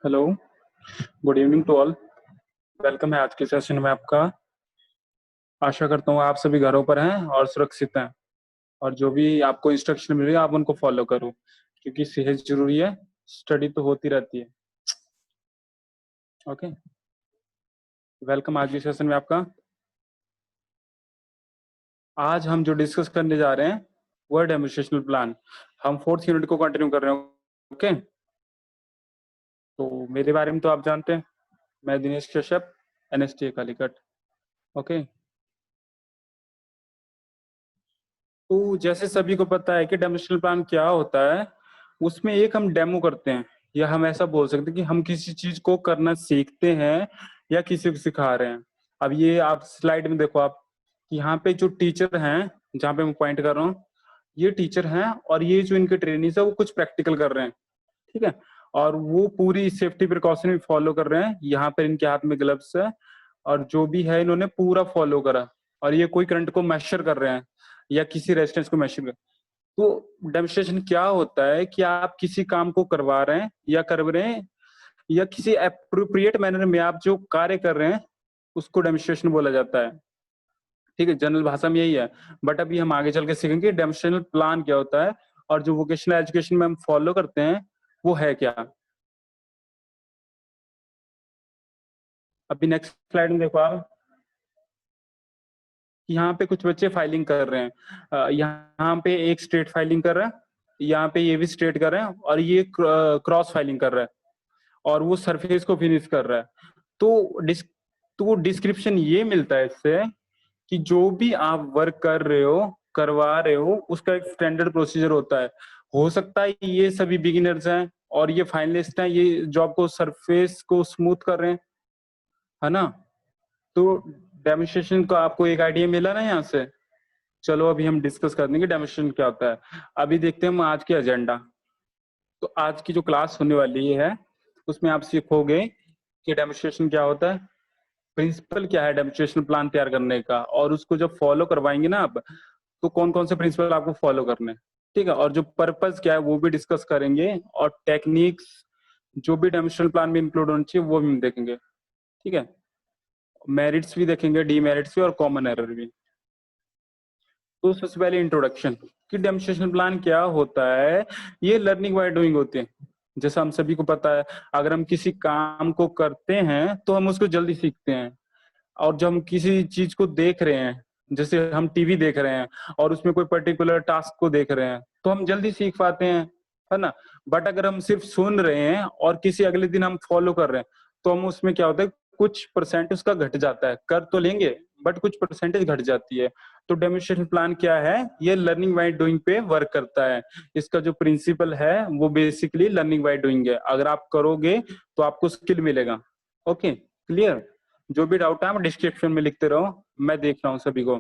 Hello, good evening to all. Welcome है आज के सेशन में आपका। आशा करता हूँ आप सभी घरों पर हैं और सुरक्षित हैं, और जो भी आपको इंस्ट्रक्शन मिल रही है आप उनको फॉलो करो, क्योंकि सेहत जरूरी है। स्टडी तो होती रहती है। ओके, वेलकम आज के सेशन में आपका। आज हम जो डिस्कस करने जा रहे हैं वो है डेमोन्स्ट्रेशनल प्लान। हम फोर्थ यूनिट को कंटिन्यू कर रहे हैं। ओके, तो मेरे बारे में तो आप जानते हैं, मैं दिनेश कश्यप, NSTA कालीकट। ओके, तो जैसे सभी को पता है कि डेमोन्स्ट्रेशनल प्लान क्या होता है, उसमें एक हम डेमो करते हैं, या हम ऐसा बोल सकते हैं कि हम किसी चीज को करना सीखते हैं या किसी को सिखा रहे हैं। अब ये आप स्लाइड में देखो आप, कि यहाँ पे जो टीचर हैं, जहाँ पे मैं पॉइंट कर रहा हूँ, ये टीचर हैं और ये जो इनके ट्रेनिंग्स है वो कुछ प्रैक्टिकल कर रहे हैं। ठीक है, और वो पूरी सेफ्टी प्रिकॉशन भी फॉलो कर रहे हैं। यहाँ पे इनके हाथ में ग्लव्स है और जो भी है इन्होंने पूरा फॉलो करा, और ये कोई करंट को मेजर कर रहे हैं या किसी रेजिस्टेंस को मेजर कर। तो डेमोन्स्ट्रेशन क्या होता है कि आप किसी काम को करवा रहे हैं या कर रहे हैं, या किसी एप्रोप्रिएट मैनर में आप जो कार्य कर रहे हैं उसको डेमोन्स्ट्रेशन बोला जाता है। ठीक है, जनरल भाषा में यही है, बट अभी हम आगे चल के सीखेंगे डेमोन्स्ट्रेशनल प्लान क्या होता है और जो वोकेशनल एजुकेशन में हम फॉलो करते हैं वो है क्या। अभी नेक्स्ट स्लाइड में देखो आप, यहाँ पे कुछ बच्चे फाइलिंग कर रहे हैं। यहाँ पे एक स्ट्रेट फाइलिंग कर रहा है, यहाँ पे ये भी स्ट्रेट कर रहे हैं, और ये क्रॉस फाइलिंग कर रहा है, और वो सरफेस को फिनिश कर रहा है। तो डिस्क्रिप्शन ये मिलता है इससे कि जो भी आप वर्क कर रहे हो, करवा रहे हो, उसका एक स्टैंडर्ड प्रोसीजर होता है। हो सकता है ये सभी बिगिनर्स हैं और ये फाइनलिस्ट हैं, ये जॉब को सरफेस को स्मूथ कर रहे हैं, है ना। तो डेमोन्स्ट्रेशन का आपको एक आइडिया मिला ना यहाँ से। चलो अभी हम डिस्कस कर देंगे डेमोन्स्ट्रेशन क्या होता है। अभी देखते हैं हम आज के एजेंडा। तो आज की जो क्लास होने वाली है उसमें आप सीखोगे कि डेमोन्स्ट्रेशन क्या होता है, प्रिंसिपल क्या है डेमोन्स्ट्रेशन प्लान तैयार करने का, और उसको जब फॉलो करवाएंगे ना आप, तो कौन कौन से प्रिंसिपल आपको फॉलो करने हैं। ठीक है, और जो पर्पस क्या है वो भी डिस्कस करेंगे, और टेक्निक्स जो भी डेमोन्स्ट्रेशन प्लान में इंक्लूड होनी चाहिए वो भी हम देखेंगे। ठीक है, मेरिट्स भी देखेंगे, डीमेरिट्स भी, और कॉमन एरर भी। तो सबसे पहले इंट्रोडक्शन कि डेमोन्स्ट्रेशन प्लान क्या होता है। ये लर्निंग बाय डूइंग होते हैं। जैसा हम सभी को पता है, अगर हम किसी काम को करते हैं तो हम उसको जल्दी सीखते हैं, और जब हम किसी चीज को देख रहे हैं, जैसे हम टीवी देख रहे हैं और उसमें कोई पर्टिकुलर टास्क को देख रहे हैं, तो हम जल्दी सीख पाते हैं, है ना। बट अगर हम सिर्फ सुन रहे हैं और किसी अगले दिन हम फॉलो कर रहे हैं, तो हम उसमें क्या होता है, कुछ परसेंट उसका घट जाता है। कर तो लेंगे बट कुछ परसेंटेज घट जाती है। तो डेमोन्स्ट्रेशन प्लान क्या है, ये लर्निंग बाय डूइंग पे वर्क करता है। इसका जो प्रिंसिपल है वो बेसिकली लर्निंग बाय डूइंग है। अगर आप करोगे तो आपको स्किल मिलेगा। Okay, clear. जो भी डाउट है आप डिस्क्रिप्शन में लिखते रहो, मैं देख रहा हूँ सभी को।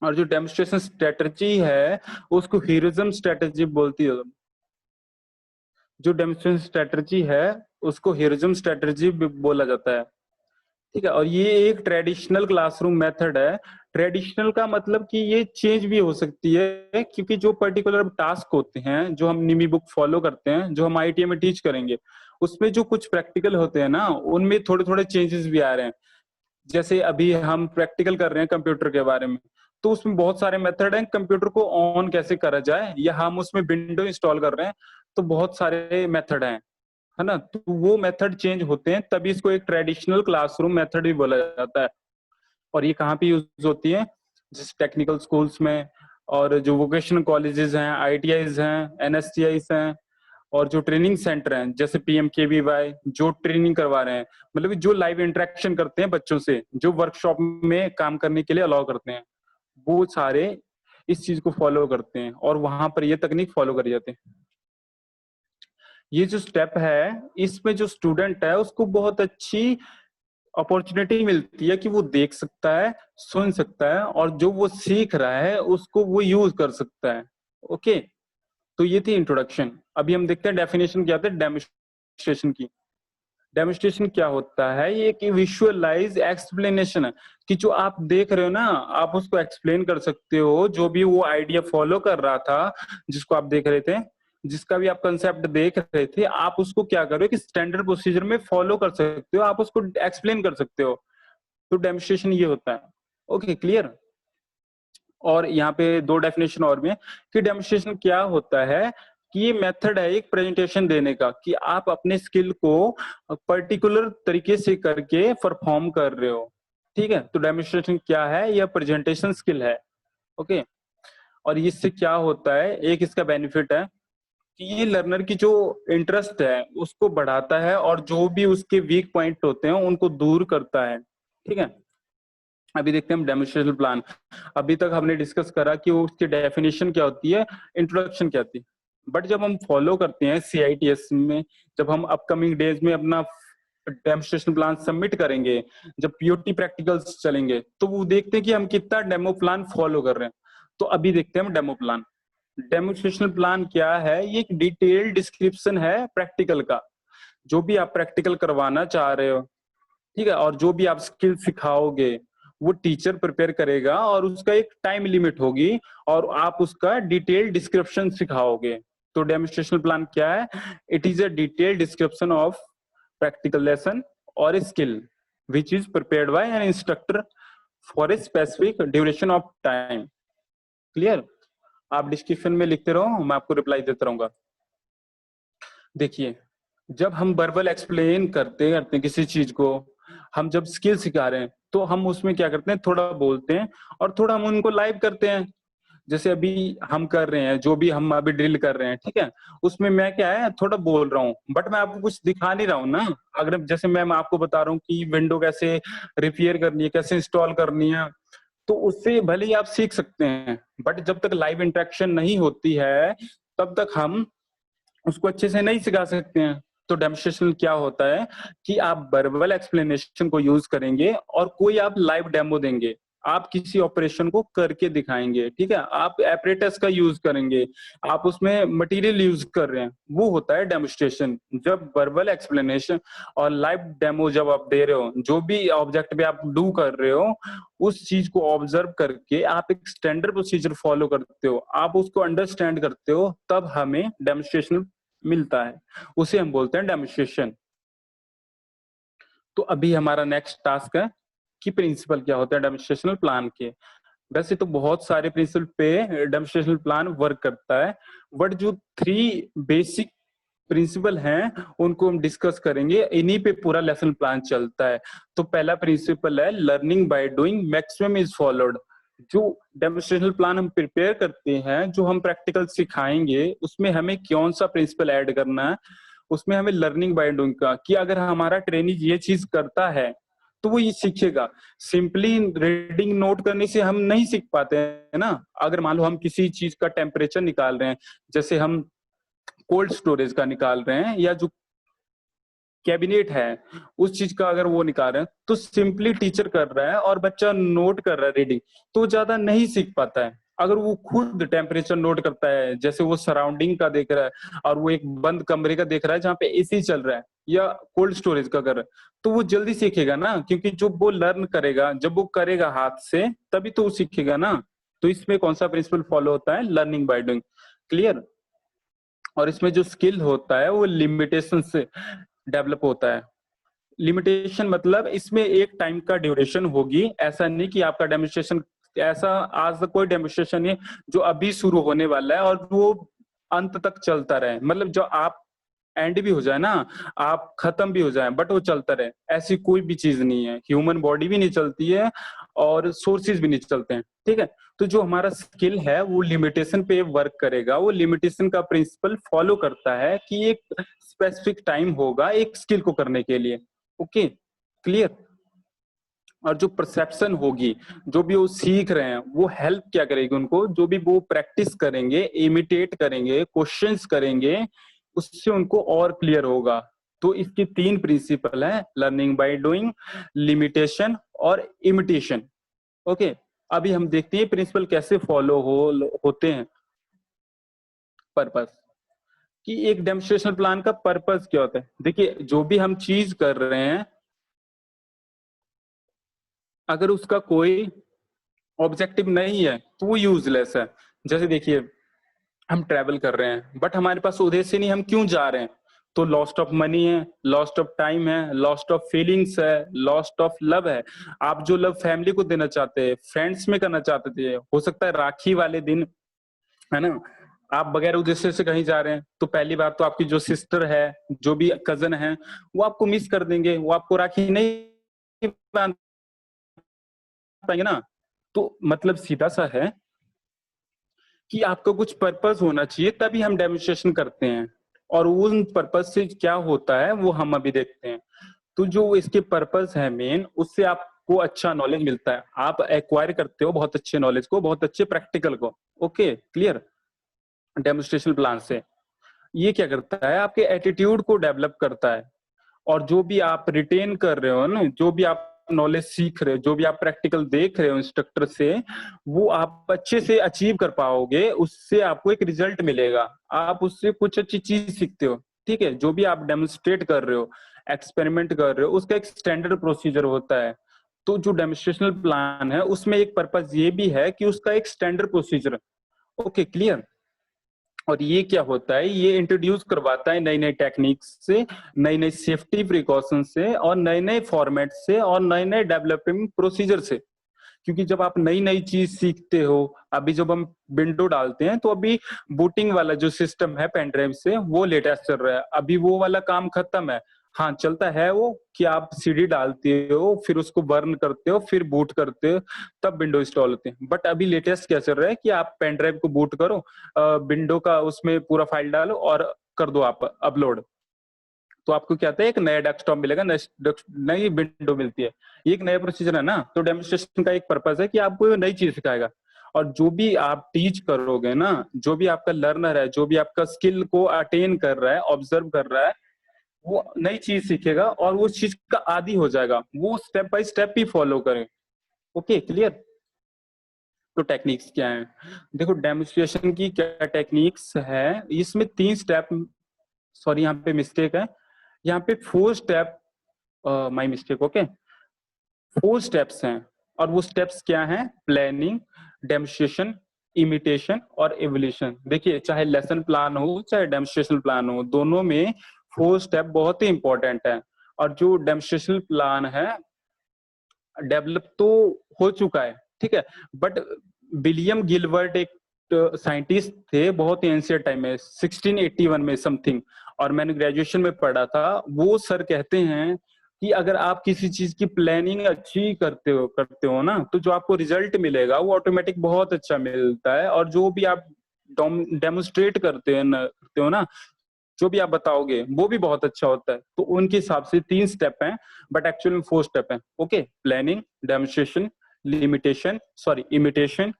और जो डेमोन्स्ट्रेशन स्ट्रेटजी है उसको हीरोइज्म स्ट्रेटजी बोलती है। जो डेमोन्स्ट्रेशन स्ट्रेटजी है उसको हीरोइज्म स्ट्रेटजी बोला जाता है। ठीक है, और ये एक ट्रेडिशनल क्लासरूम मेथड है। ट्रेडिशनल का मतलब कि ये चेंज भी हो सकती है, क्योंकि जो पर्टिकुलर टास्क होते हैं जो हम निमी बुक फॉलो करते हैं, जो हम ITA में टीच करेंगे, उसमें जो कुछ प्रैक्टिकल होते हैं ना, उनमें थोड़े थोड़े चेंजेस भी आ रहे हैं। जैसे अभी हम प्रैक्टिकल कर रहे हैं कंप्यूटर के बारे में, तो उसमें बहुत सारे मेथड हैं कंप्यूटर को ऑन कैसे करा जाए, या हम उसमें विंडो इंस्टॉल कर रहे हैं, तो बहुत सारे मेथड हैं, है ना। तो वो मेथड चेंज होते हैं, तभी इसको एक ट्रेडिशनल क्लासरूम मेथड भी बोला जाता है। और ये कहाँ पे यूज होती है, जैसे टेक्निकल स्कूल्स में, और जो वोकेशनल कॉलेजेस हैं, ITIs हैं, NSTIs हैं, और जो ट्रेनिंग सेंटर हैं जैसे PMKVY, जो ट्रेनिंग करवा रहे हैं, मतलब जो लाइव इंटरेक्शन करते हैं बच्चों से, जो वर्कशॉप में काम करने के लिए अलाउ करते हैं, वो सारे इस चीज को फॉलो करते हैं, और वहां पर ये तकनीक फॉलो करी जाती है। ये जो स्टेप है, इसमें जो स्टूडेंट है उसको बहुत अच्छी अपॉर्चुनिटी मिलती है कि वो देख सकता है, सुन सकता है, और जो वो सीख रहा है उसको वो यूज कर सकता है। ओके, तो ये थी इंट्रोडक्शन। अभी हम देखते हैं डेफिनेशन क्या होता है डेमोन्स्ट्रेशन की। डेमोन्स्ट्रेशन क्या होता है, ये कि विजुअलाइज एक्सप्लेनेशन है, कि जो आप देख रहे हो ना, आप उसको एक्सप्लेन कर सकते हो। जो भी वो आइडिया फॉलो कर रहा था जिसको आप देख रहे थे, जिसका भी आप कंसेप्ट देख रहे थे, आप उसको क्या करो कि स्टैंडर्ड प्रोसीजर में फॉलो कर सकते हो, आप उसको एक्सप्लेन कर सकते हो। तो डेमोन्स्ट्रेशन ये होता है। Okay, clear. और यहाँ पे दो डेफिनेशन और भी है कि डेमोन्स्ट्रेशन क्या होता है कि ये मेथड है एक प्रेजेंटेशन देने का, कि आप अपने स्किल को पर्टिकुलर तरीके से करके परफॉर्म कर रहे हो। ठीक है, तो डेमोन्स्ट्रेशन क्या है, यह प्रेजेंटेशन स्किल है। ओके, और इससे क्या होता है, एक इसका बेनिफिट है कि ये लर्नर की जो इंटरेस्ट है उसको बढ़ाता है, और जो भी उसके वीक पॉइंट होते हैं उनको दूर करता है। ठीक है, अभी देखते हैं हम डेमोन्स्ट्रेशन प्लान। अभी तक हमने डिस्कस करा कि वो उसकी डेफिनेशन क्या होती है, इंट्रोडक्शन क्या होती है। बट जब हम फॉलो करते हैं CITS में, जब हम अपकमिंग डेज में अपना डेमोन्स्ट्रेशन प्लान सबमिट करेंगे, जब POT प्रैक्टिकल्स चलेंगे, तो वो देखते हैं कि हम कितना डेमो प्लान फॉलो कर रहे हैं। तो अभी देखते हैं हम डेमो प्लान। डेमोन्स्ट्रेशन प्लान क्या है, ये एक डिटेल डिस्क्रिप्शन है प्रैक्टिकल का। जो भी आप प्रैक्टिकल करवाना चाह रहे हो, ठीक है, और जो भी आप स्किल सिखाओगे वो टीचर प्रिपेयर करेगा, और उसका एक टाइम लिमिट होगी, और आप उसका डिटेल डिस्क्रिप्शन सिखाओगे। तो डेमोन्स्ट्रेशन प्लान क्या है, it is a detail description of practical lesson और skill which is prepared by an instructor for a specific duration of time. Clear. आप डिस्क्रिप्शन में लिखते रहो, मैं आपको रिप्लाई देता रहूंगा। देखिए, जब हम वर्बल एक्सप्लेन करते करते हैं किसी चीज को, हम जब स्किल सिखा रहे हैं, तो हम उसमें क्या करते हैं, थोड़ा बोलते हैं और थोड़ा हम उनको लाइव करते हैं। जैसे अभी हम कर रहे हैं, जो भी हम अभी ड्रिल कर रहे हैं, ठीक है, उसमें मैं क्या है, थोड़ा बोल रहा हूँ, बट मैं आपको कुछ दिखा नहीं रहा हूँ ना। अगर जैसे मैं आपको बता रहा हूँ कि विंडो कैसे रिपेयर करनी है, कैसे इंस्टॉल करनी है, तो उससे भले ही आप सीख सकते हैं, बट जब तक लाइव इंटरेक्शन नहीं होती है, तब तक हम उसको अच्छे से नहीं सिखा सकते हैं। तो डेमोन्स्ट्रेशन क्या होता है कि आप वर्बल एक्सप्लेनेशन को यूज करेंगे और कोई आप लाइव डेमो देंगे, आप किसी ऑपरेशन को करके दिखाएंगे, ठीक है, आप एपरेटस का यूज करेंगे, आप उसमें मटेरियल यूज कर रहे हैं, वो होता है डेमोन्स्ट्रेशन। जब वर्बल एक्सप्लेनेशन और लाइव डेमो जब आप दे रहे हो, जो भी ऑब्जेक्ट पे आप डू कर रहे हो, उस चीज को ऑब्जर्व करके आप एक स्टैंडर्ड प्रोसीजर फॉलो करते हो, आप उसको अंडरस्टैंड करते हो, तब हमें डेमोन्स्ट्रेशन मिलता है, उसे हम बोलते हैं डेमोन्स्ट्रेशन। तो अभी हमारा नेक्स्ट टास्क है कि प्रिंसिपल क्या होता है डेमोन्स्ट्रेशनल प्लान के। वैसे तो बहुत सारे प्रिंसिपल पे डेमोन्स्ट्रेशनल प्लान वर्क करता है, बट जो 3 बेसिक प्रिंसिपल हैं उनको हम डिस्कस करेंगे, इन्हीं पे पूरा लेसन प्लान चलता है। तो पहला प्रिंसिपल है learning by doing maximum is followed. जो डेमोन्स्ट्रेशनल प्लान हम प्रिपेयर करते हैं, जो हम प्रैक्टिकल सिखाएंगे, उसमें हमें कौन सा प्रिंसिपल ऐड करना है, उसमें हमें लर्निंग बाय डूइंग का, कि अगर हमारा ट्रेनी ये चीज करता है तो वो ये सीखेगा। सिंपली रीडिंग नोट करने से हम नहीं सीख पाते हैं ना। अगर मान लो हम किसी चीज का टेम्परेचर निकाल रहे हैं, जैसे हम कोल्ड स्टोरेज का निकाल रहे हैं, या जो कैबिनेट है उस चीज का अगर वो निकाल रहे हैं, तो सिंपली टीचर कर रहा है और बच्चा नोट कर रहा है रीडिंग, तो ज्यादा नहीं सीख पाता है। अगर वो खुद टेम्परेचर नोट करता है, जैसे वो सराउंडिंग का देख रहा है और वो एक बंद कमरे का देख रहा है जहाँ पे AC चल रहा है, या कोल्ड स्टोरेज का कर रहा है, तो वो जल्दी सीखेगा ना, क्योंकि जो वो लर्न करेगा, जब वो करेगा हाथ से, तभी तो वो सीखेगा ना। तो इसमें कौन सा प्रिंसिपल फॉलो होता है, लर्निंग बाय डूइंग। क्लियर। और इसमें जो स्किल होता है वो लिमिटेशन से डेवलप होता है। लिमिटेशन मतलब इसमें एक टाइम का ड्यूरेशन होगी, ऐसा नहीं कि आपका डेमोन्स्ट्रेशन, ऐसा आज तक कोई डेमोन्स्ट्रेशन नहीं जो अभी शुरू होने वाला है और वो अंत तक चलता रहे, मतलब जो आप एंड भी हो जाए ना, आप खत्म भी हो जाए, बट वो चलता रहे, ऐसी कोई भी चीज नहीं है। ह्यूमन बॉडी भी नहीं चलती है और सोर्सेज भी नहीं चलते हैं, ठीक है। तो जो हमारा स्किल है वो लिमिटेशन पे वर्क करेगा, वो लिमिटेशन का प्रिंसिपल फॉलो करता है कि एक स्पेसिफिक टाइम होगा एक स्किल को करने के लिए। Okay, clear. और जो परसेप्शन होगी, जो भी वो सीख रहे हैं, वो हेल्प क्या करेगी उनको, जो भी वो प्रैक्टिस करेंगे, इमिटेट करेंगे, क्वेश्चंस करेंगे, उससे उनको और क्लियर होगा। तो इसकी 3 प्रिंसिपल है, लर्निंग बाय डूइंग, लिमिटेशन और इमिटेशन। ओके, अभी हम देखते हैं प्रिंसिपल कैसे फॉलो होते हैं। पर्पस, कि एक डेमोन्स्ट्रेशन प्लान का पर्पस क्या होता है। देखिए, जो भी हम चीज कर रहे हैं, अगर उसका कोई ऑब्जेक्टिव नहीं है तो वो यूजलेस है। जैसे देखिए, हम ट्रैवल कर रहे हैं बट हमारे पास उद्देश्य नहीं, हम क्यों जा रहे हैं? तो लॉस्ट ऑफ मनी है, लॉस्ट ऑफ टाइम है, लॉस्ट ऑफ फीलिंग्स है, लॉस्ट ऑफ लव है। आप जो लव फैमिली को देना चाहते हैं, फ्रेंड्स में करना चाहते थे, हो सकता है राखी वाले दिन, है ना, आप बगैर उद्देश्य से कहीं जा रहे हैं, तो पहली बात तो आपकी जो सिस्टर है, जो भी कजन है, वो आपको मिस कर देंगे, वो आपको राखी नहीं बांध पाएंगे ना। तो मतलब सीधा सा है कि आपका कुछ पर्पस होना चाहिए, तभी हम डेमोन्स्ट्रेशन करते हैं, और उन पर्पस से क्या होता है वो हम अभी देखते हैं। तो जो इसके पर्पस है मेन, उससे आपको अच्छा नॉलेज मिलता है, आप एक्वायर करते हो बहुत अच्छे नॉलेज को, बहुत अच्छे प्रैक्टिकल को। Okay clear? डेमोन्स्ट्रेशन प्लान से ये क्या करता है, आपके एटीट्यूड को डेवलप करता है, और जो भी आप रिटेन कर रहे हो ना, जो भी आप नॉलेज सीख रहे हो, जो भी आप प्रैक्टिकल देख रहे हो इंस्ट्रक्टर से, वो आप अच्छे से अचीव कर पाओगे, उससे आपको एक रिजल्ट मिलेगा, आप उससे कुछ अच्छी चीज सीखते हो। ठीक है, जो भी आप डेमोन्स्ट्रेट कर रहे हो, एक्सपेरिमेंट कर रहे हो, उसका एक स्टैंडर्ड प्रोसीजर होता है। तो जो डेमोन्स्ट्रेशनल प्लान है, उसमें एक पर्पज ये भी है कि उसका एक स्टैंडर्ड प्रोसीजर। Okay clear? और ये क्या होता है, ये इंट्रोड्यूस करवाता है नई नई टेक्निक्स से, नई नई सेफ्टी प्रिकॉशन से, और नए नए फॉर्मेट से, और नए नए डेवलपिंग प्रोसीजर से। क्योंकि जब आप नई नई चीज सीखते हो, अभी जब हम विंडो डालते हैं, तो अभी बूटिंग वाला जो सिस्टम है पेन ड्राइव से, वो लेटेस्ट चल रहा है, अभी वो वाला काम खत्म है। हाँ चलता है वो, कि आप सीडी डालते हो, फिर उसको बर्न करते हो, फिर बूट करते हो, तब विंडो इंस्टॉल होते हैं। बट अभी लेटेस्ट क्या चल रहा है कि आप पेन ड्राइव को बूट करो, विंडो का उसमें पूरा फाइल डालो और कर दो आप अपलोड, तो आपको क्या आता है, एक नया डेस्कटॉप मिलेगा, नई विंडो मिलती है। ये एक नया प्रोसीजर है ना। तो डेमोन्स्ट्रेशन का एक पर्पज है कि आपको नई चीज सिखाएगा, और जो भी आप टीच करोगे ना, जो भी आपका लर्नर है, जो भी आपका स्किल को अटेन कर रहा है, ऑब्जर्व कर रहा है, वो नई चीज सीखेगा और वो चीज का आदी हो जाएगा, वो स्टेप बाय स्टेप ही फॉलो करे। Okay clear? तो टेक्निक्स क्या है, देखो डेमोन्स्ट्रेशन की क्या टेक्निक्स है, इसमें 3 स्टेप, सॉरी यहाँ पे मिस्टेक है, यहाँ पे 4 step, my mistake, okay, 4 steps हैं। और वो स्टेप्स क्या हैं, प्लानिंग, डेमोन्स्ट्रेशन, इमिटेशन और एवोल्यूशन। देखिए चाहे लेसन प्लान हो, चाहे डेमोन्स्ट्रेशन प्लान हो, दोनों में 4 स्टेप बहुत ही इंपॉर्टेंट है। और जो डेमोन्स्ट्रेशन प्लान है, डेवलप तो हो चुका है, ठीक है, बट विलियम गिलबर्ट एक साइंटिस्ट थे बहुत ही एंशियंट टाइम में, 1681 में समथिंग, और मैंने ग्रेजुएशन में पढ़ा था। वो सर कहते हैं कि अगर आप किसी चीज की प्लानिंग अच्छी करते हो ना, तो जो आपको रिजल्ट मिलेगा वो ऑटोमेटिक बहुत अच्छा मिलता है, और जो भी आप डेमोन्स्ट्रेट करते हो ना, जो भी आप बताओगे वो भी बहुत अच्छा होता है। तो उनके हिसाब से 3 स्टेप हैं, बट एक्चुअल में 4 स्टेप हैं। Okay, planning, demonstration, limitation, sorry imitation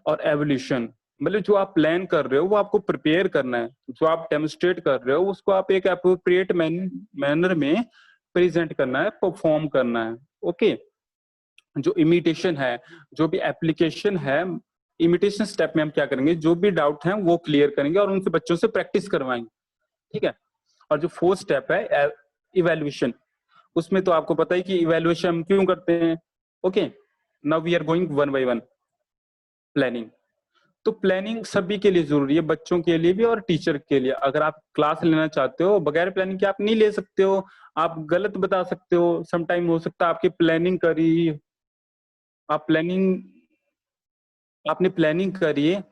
और एवोल्यूशन। मतलब जो आप प्लान कर रहे हो वो आपको प्रिपेयर करना है, जो आप डेमोन्स्ट्रेट कर रहे हो उसको आप एक अप्रोप्रिएट मैनर में प्रेजेंट करना है, परफॉर्म करना है। ओके, जो इमिटेशन है, जो भी एप्लीकेशन है, इमिटेशन स्टेप में हम क्या करेंगे, जो भी डाउट है वो क्लियर करेंगे और उनसे बच्चों से प्रैक्टिस करवाएंगे, ठीक है। और जो 4 स्टेप है, इवेल्युएशन, उसमें तो आपको पता है कि इवेल्युएशन हम क्यों करते हैं। Okay, now we are going one by one. Planning, तो प्लानिंग सभी के लिए जरूरी है, बच्चों के लिए भी और टीचर के लिए। अगर आप क्लास लेना चाहते हो बगैर प्लानिंग के, आप नहीं ले सकते हो, आप गलत बता सकते हो। सम टाइम हो सकता है आपकी प्लानिंग करी, आप प्लानिंग आपने प्लानिंग करी है,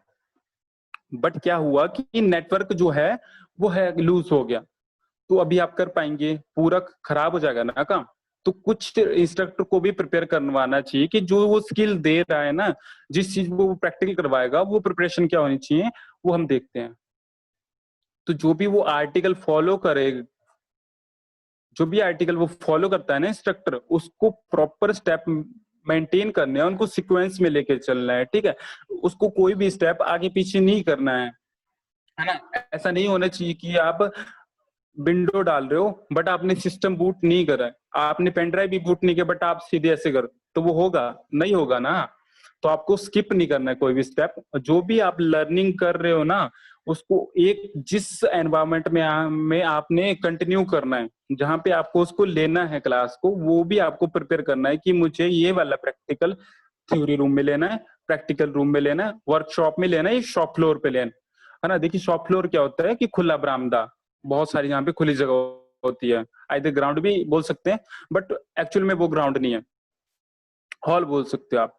बट क्या हुआ कि नेटवर्क जो है वो है लूज हो गया, तो अभी आप कर पाएंगे, पूरा खराब हो जाएगा ना काम। तो कुछ इंस्ट्रक्टर को भी प्रिपेयर करवाना चाहिए कि जो वो स्किल दे रहा है ना, जिस चीज वो प्रैक्टिकल करवाएगा, वो प्रिपरेशन क्या होनी चाहिए, वो हम देखते हैं। तो जो भी वो आर्टिकल फॉलो करे, जो भी आर्टिकल वो फॉलो करता है ना इंस्ट्रक्टर, उसको प्रॉपर स्टेप मेंटेन करने हैं, उनको सीक्वेंस में लेके चलना है, ठीक है। उसको कोई भी स्टेप आगे पीछे नहीं करना है ना। ऐसा नहीं होना चाहिए कि आप विंडो डाल रहे हो बट आपने सिस्टम बूट नहीं करा है, आपने पेन ड्राइव भी बूट नहीं किया, बट आप सीधे ऐसे कर, तो वो होगा नहीं, होगा ना। तो आपको स्किप नहीं करना है कोई भी स्टेप। जो भी आप लर्निंग कर रहे हो ना, उसको एक जिस एनवायरमेंट में आपने कंटिन्यू करना है, जहां पे आपको उसको लेना है क्लास को, वो भी आपको प्रिपेयर करना है कि मुझे ये वाला प्रैक्टिकल थ्योरी रूम में लेना है, प्रैक्टिकल रूम में लेना है, वर्कशॉप में लेना है, शॉप फ्लोर पे लेना है। है ना। देखिए शॉप फ्लोर क्या होता है कि खुला बरामदा, बहुत सारी यहाँ पे खुली जगह होती है, आइदर ग्राउंड भी बोल सकते हैं, बट एक्चुअल में वो ग्राउंड नहीं है, हॉल बोल सकते हो आप।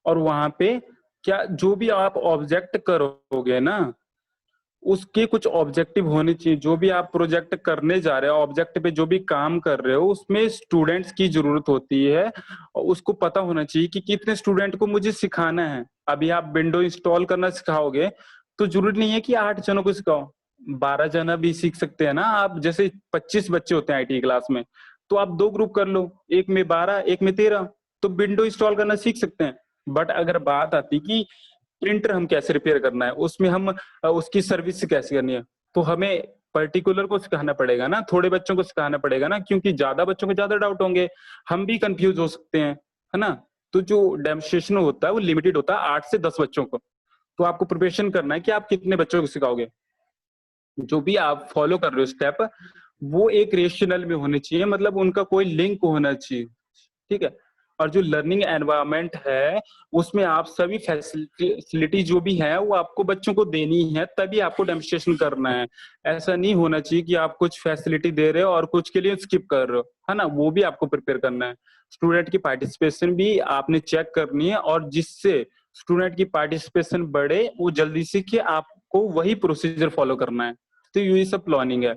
और वहां पे क्या जो भी आप ऑब्जेक्ट करोगे ना, उसके कुछ ऑब्जेक्टिव होने चाहिए। जो भी आप प्रोजेक्ट करने जा रहे हो, ऑब्जेक्ट पे जो भी काम कर रहे हो, उसमें स्टूडेंट्स की जरूरत होती है और उसको पता होना चाहिए कि कितने स्टूडेंट को मुझे सिखाना है। अभी आप विंडो इंस्टॉल करना सिखाओगे तो जरूरी नहीं है कि 8 जनों को सिखाओ, 12 जना भी सीख सकते हैं ना आप। जैसे 25 बच्चे होते हैं आईटी क्लास में, तो आप 2 ग्रुप कर लो, एक में 12 एक में 13, तो विंडो इंस्टॉल करना सीख सकते हैं। बट अगर बात आती कि प्रिंटर हम कैसे रिपेयर करना है, उसमें हम उसकी सर्विस कैसे करनी है, तो हमें पर्टिकुलर को सिखाना पड़ेगा ना, थोड़े बच्चों को सिखाना पड़ेगा ना, क्योंकि ज्यादा बच्चों को ज्यादा डाउट होंगे, हम भी कंफ्यूज हो सकते हैं, है ना। तो जो डेमोन्स्ट्रेशन होता है वो लिमिटेड होता है 8 से 10 बच्चों को। तो आपको प्रिपरेशन करना है कि आप कितने बच्चों को सिखाओगे। जो भी आप फॉलो कर रहे हो स्टेप, वो एक रेशनल में होने चाहिए, मतलब उनका कोई लिंक होना चाहिए, ठीक है। और जो लर्निंग एनवायरनमेंट है, उसमें आप सभी फैसिलिटी जो भी है वो आपको बच्चों को देनी है, तभी आपको डेमोन्स्ट्रेशन करना है। ऐसा नहीं होना चाहिए कि आप कुछ फैसिलिटी दे रहे हो और कुछ के लिए स्किप कर रहे हो, है ना। वो भी आपको प्रिपेयर करना है। स्टूडेंट की पार्टिसिपेशन भी आपने चेक करनी है, और जिससे स्टूडेंट की पार्टिसिपेशन बढ़े, वो जल्दी सीखे, आपको वही प्रोसीजर फॉलो करना है। तो ये सब प्लानिंग है।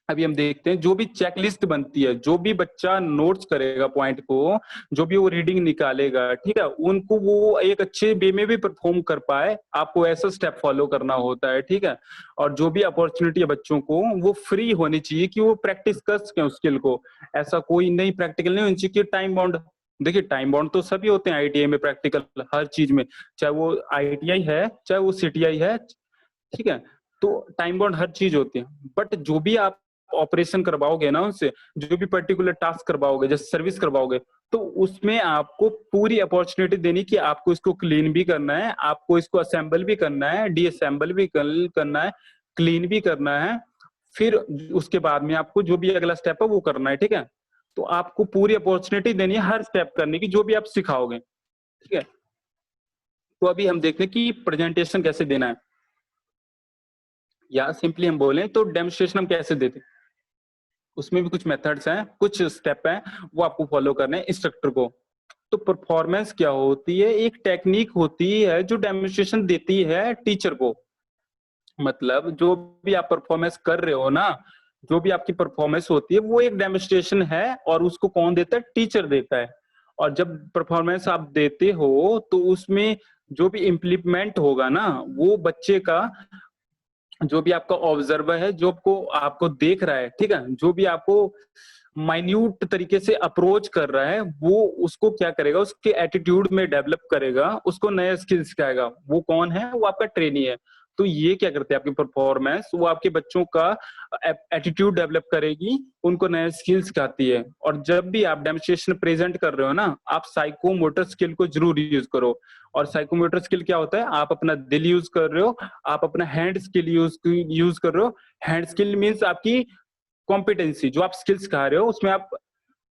अभी हम देखते हैं जो भी चेकलिस्ट बनती है, जो भी बच्चा नोट्स करेगा पॉइंट को, जो भी वो रीडिंग निकालेगा, ठीक है, उनको वो एक अच्छे वे में भी परफॉर्म कर पाए, आपको ऐसा स्टेप फॉलो करना होता है, ठीक है। और जो भी अपॉर्चुनिटी है बच्चों को, वो फ्री होनी चाहिए कि वो प्रैक्टिस कर सकें उस स्किल को। ऐसा कोई नहीं प्रैक्टिकल नहीं होनी चाहिए कि टाइम बाउंड। देखिए टाइम बाउंड तो सभी होते हैं आईटीआई में, प्रैक्टिकल हर चीज में, चाहे वो आईटीआई है चाहे वो सीटीआई है, ठीक है। तो टाइम बाउंड हर चीज होती है, बट जो भी आप ऑपरेशन करवाओगे ना उनसे, जो भी पर्टिकुलर टास्क करवाओगे, जैसे सर्विस करवाओगे, तो उसमें आपको पूरी अपॉर्चुनिटी देनी कि आपको इसको क्लीन भी करना है, आपको इसको असेंबल भी करना है, डीअसेंबल भी करना है, क्लीन भी करना है, फिर उसके बाद में आपको जो भी अगला स्टेप है वो करना है, ठीक है। तो आपको पूरी अपॉर्चुनिटी देनी है हर स्टेप करने की, जो भी आप सिखाओगे, ठीक है। तो अभी हम देखते हैं कि प्रेजेंटेशन कैसे देना है, या सिंपली हम बोलें तो डेमोन्स्ट्रेशन हम कैसे देते हैं। उसमें भी कुछ मेथड्स हैं, कुछ स्टेप हैं, वो आपको फॉलो करने हैं इंस्ट्रक्टर को। तो परफॉर्मेंस क्या होती है, एक टेक्निक होती है जो डेमोन्स्ट्रेशन देती है टीचर को। मतलब जो भी आप परफॉर्मेंस कर रहे हो ना, जो भी आपकी परफॉर्मेंस होती है वो एक डेमोन्स्ट्रेशन है, और उसको कौन देता है, टीचर देता है। और जब परफॉर्मेंस आप देते हो तो उसमें जो भी इम्प्लीमेंट होगा ना, वो बच्चे का, जो भी आपका ऑब्जर्वर है, जो आपको आपको देख रहा है, ठीक है, जो भी आपको माइन्यूट तरीके से अप्रोच कर रहा है, वो उसको क्या करेगा, उसके एटीट्यूड में डेवलप करेगा, उसको नया स्किल सिखाएगा। वो कौन है, वो आपका ट्रेनी है। तो ये क्या करते हैं, आपकी परफॉर्मेंस, वो आपके बच्चों का एटीट्यूड डेवलप करेगी, उनको नए स्किल सिखाती है। और जब भी आप डेमोन्स्ट्रेशन प्रेजेंट कर रहे हो ना, आप साइकोमोटर स्किल को जरूर यूज करो। और साइकोमोटर स्किल क्या होता है, आप अपना दिल यूज कर रहे हो, आप अपना हैंड स्किल यूज कर रहे हो। हैंड स्किल मीन्स आपकी कॉम्पिटेंसी, जो आप स्किल्स सिखा रहे हो उसमें आप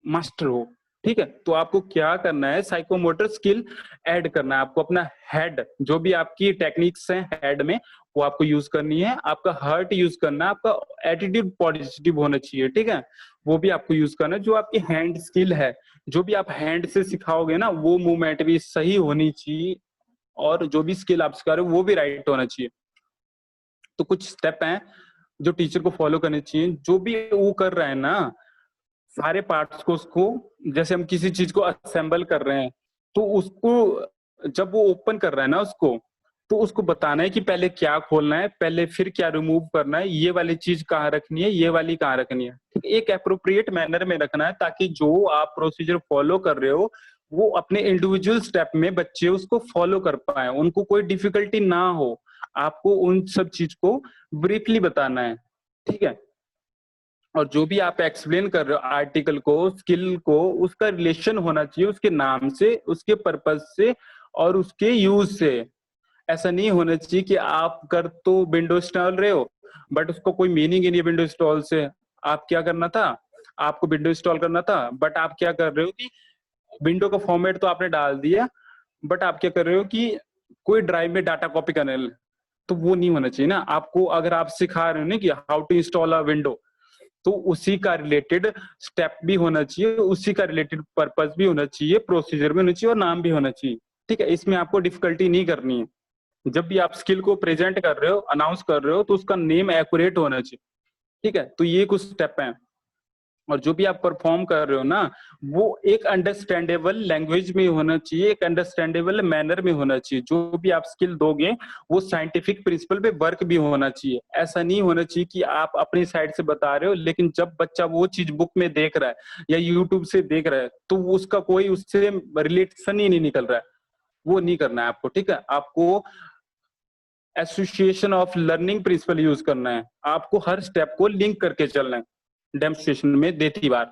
मास्टर हो, ठीक है। तो आपको क्या करना है, साइकोमोटर स्किल ऐड करना है, आपको अपना हेड, जो भी आपकी टेक्निक्स हैं हेड में, वो आपको यूज करनी है, आपका हार्ट यूज करना है, आपका एटीट्यूड पॉजिटिव होना चाहिए, ठीक है। वो भी आपको यूज करना है। जो आपकी हैंड स्किल है, जो भी आप हैंड से सिखाओगे ना, वो मूवमेंट भी सही होनी चाहिए, और जो भी स्किल आप सिखा रहे हो वो भी राइट होना चाहिए। तो कुछ स्टेप हैं जो टीचर को फॉलो करने चाहिए। जो भी वो कर रहा है ना, सारे पार्ट्स को, उसको, जैसे हम किसी चीज को असेंबल कर रहे हैं, तो उसको जब वो ओपन कर रहा है ना उसको, तो उसको बताना है कि पहले क्या खोलना है, पहले फिर क्या रिमूव करना है, ये वाली चीज कहाँ रखनी है, ये वाली कहाँ रखनी है, ठीक है? एक अप्रोप्रिएट मैनर में रखना है, ताकि जो आप प्रोसीजर फॉलो कर रहे हो, वो अपने इंडिविजुअल स्टेप में बच्चे उसको फॉलो कर पाए, उनको कोई डिफिकल्टी ना हो। आपको उन सब चीज को ब्रीफली बताना है, ठीक है। और जो भी आप एक्सप्लेन कर रहे हो आर्टिकल को, स्किल को, उसका रिलेशन होना चाहिए उसके नाम से, उसके पर्पज से, और उसके यूज से। ऐसा नहीं होना चाहिए कि आप कर तो विंडो इंस्टॉल रहे हो, बट उसको कोई मीनिंग ही नहीं है विंडो इंस्टॉल से। आप क्या करना था, आपको विंडो इंस्टॉल करना था, बट आप क्या कर रहे हो कि विंडो का फॉर्मेट तो आपने डाल दिया, बट आप क्या कर रहे हो कि कोई ड्राइव में डाटा कॉपी करने, तो वो नहीं होना चाहिए ना। आपको अगर आप सिखा रहे हो ना कि how to install a window, तो उसी का रिलेटेड स्टेप भी होना चाहिए, उसी का रिलेटेड पर्पस भी होना चाहिए, प्रोसीजर भी होना चाहिए और नाम भी होना चाहिए। ठीक है, इसमें आपको डिफिकल्टी नहीं करनी है। जब भी आप स्किल को प्रेजेंट कर रहे हो, अनाउंस कर रहे हो, तो उसका नेम एक्यूरेट होना चाहिए। ठीक है, तो ये कुछ स्टेप हैं। और जो भी आप परफॉर्म कर रहे हो ना, वो एक अंडरस्टैंडेबल लैंग्वेज में होना चाहिए, एक अंडरस्टैंडेबल मैनर में होना चाहिए। जो भी आप स्किल दोगे वो साइंटिफिक प्रिंसिपल पे वर्क भी होना चाहिए। ऐसा नहीं होना चाहिए कि आप अपनी साइड से बता रहे हो, लेकिन जब बच्चा वो चीज बुक में देख रहा है या यूट्यूब से देख रहा है, तो उसका कोई उससे रिलेशन ही नहीं निकल रहा है। वो नहीं करना है आपको। ठीक है, आपको association of learning principal use करना है। आपको हर स्टेप को लिंक करके चलना है डेमोन्स्ट्रेशन में देती बार।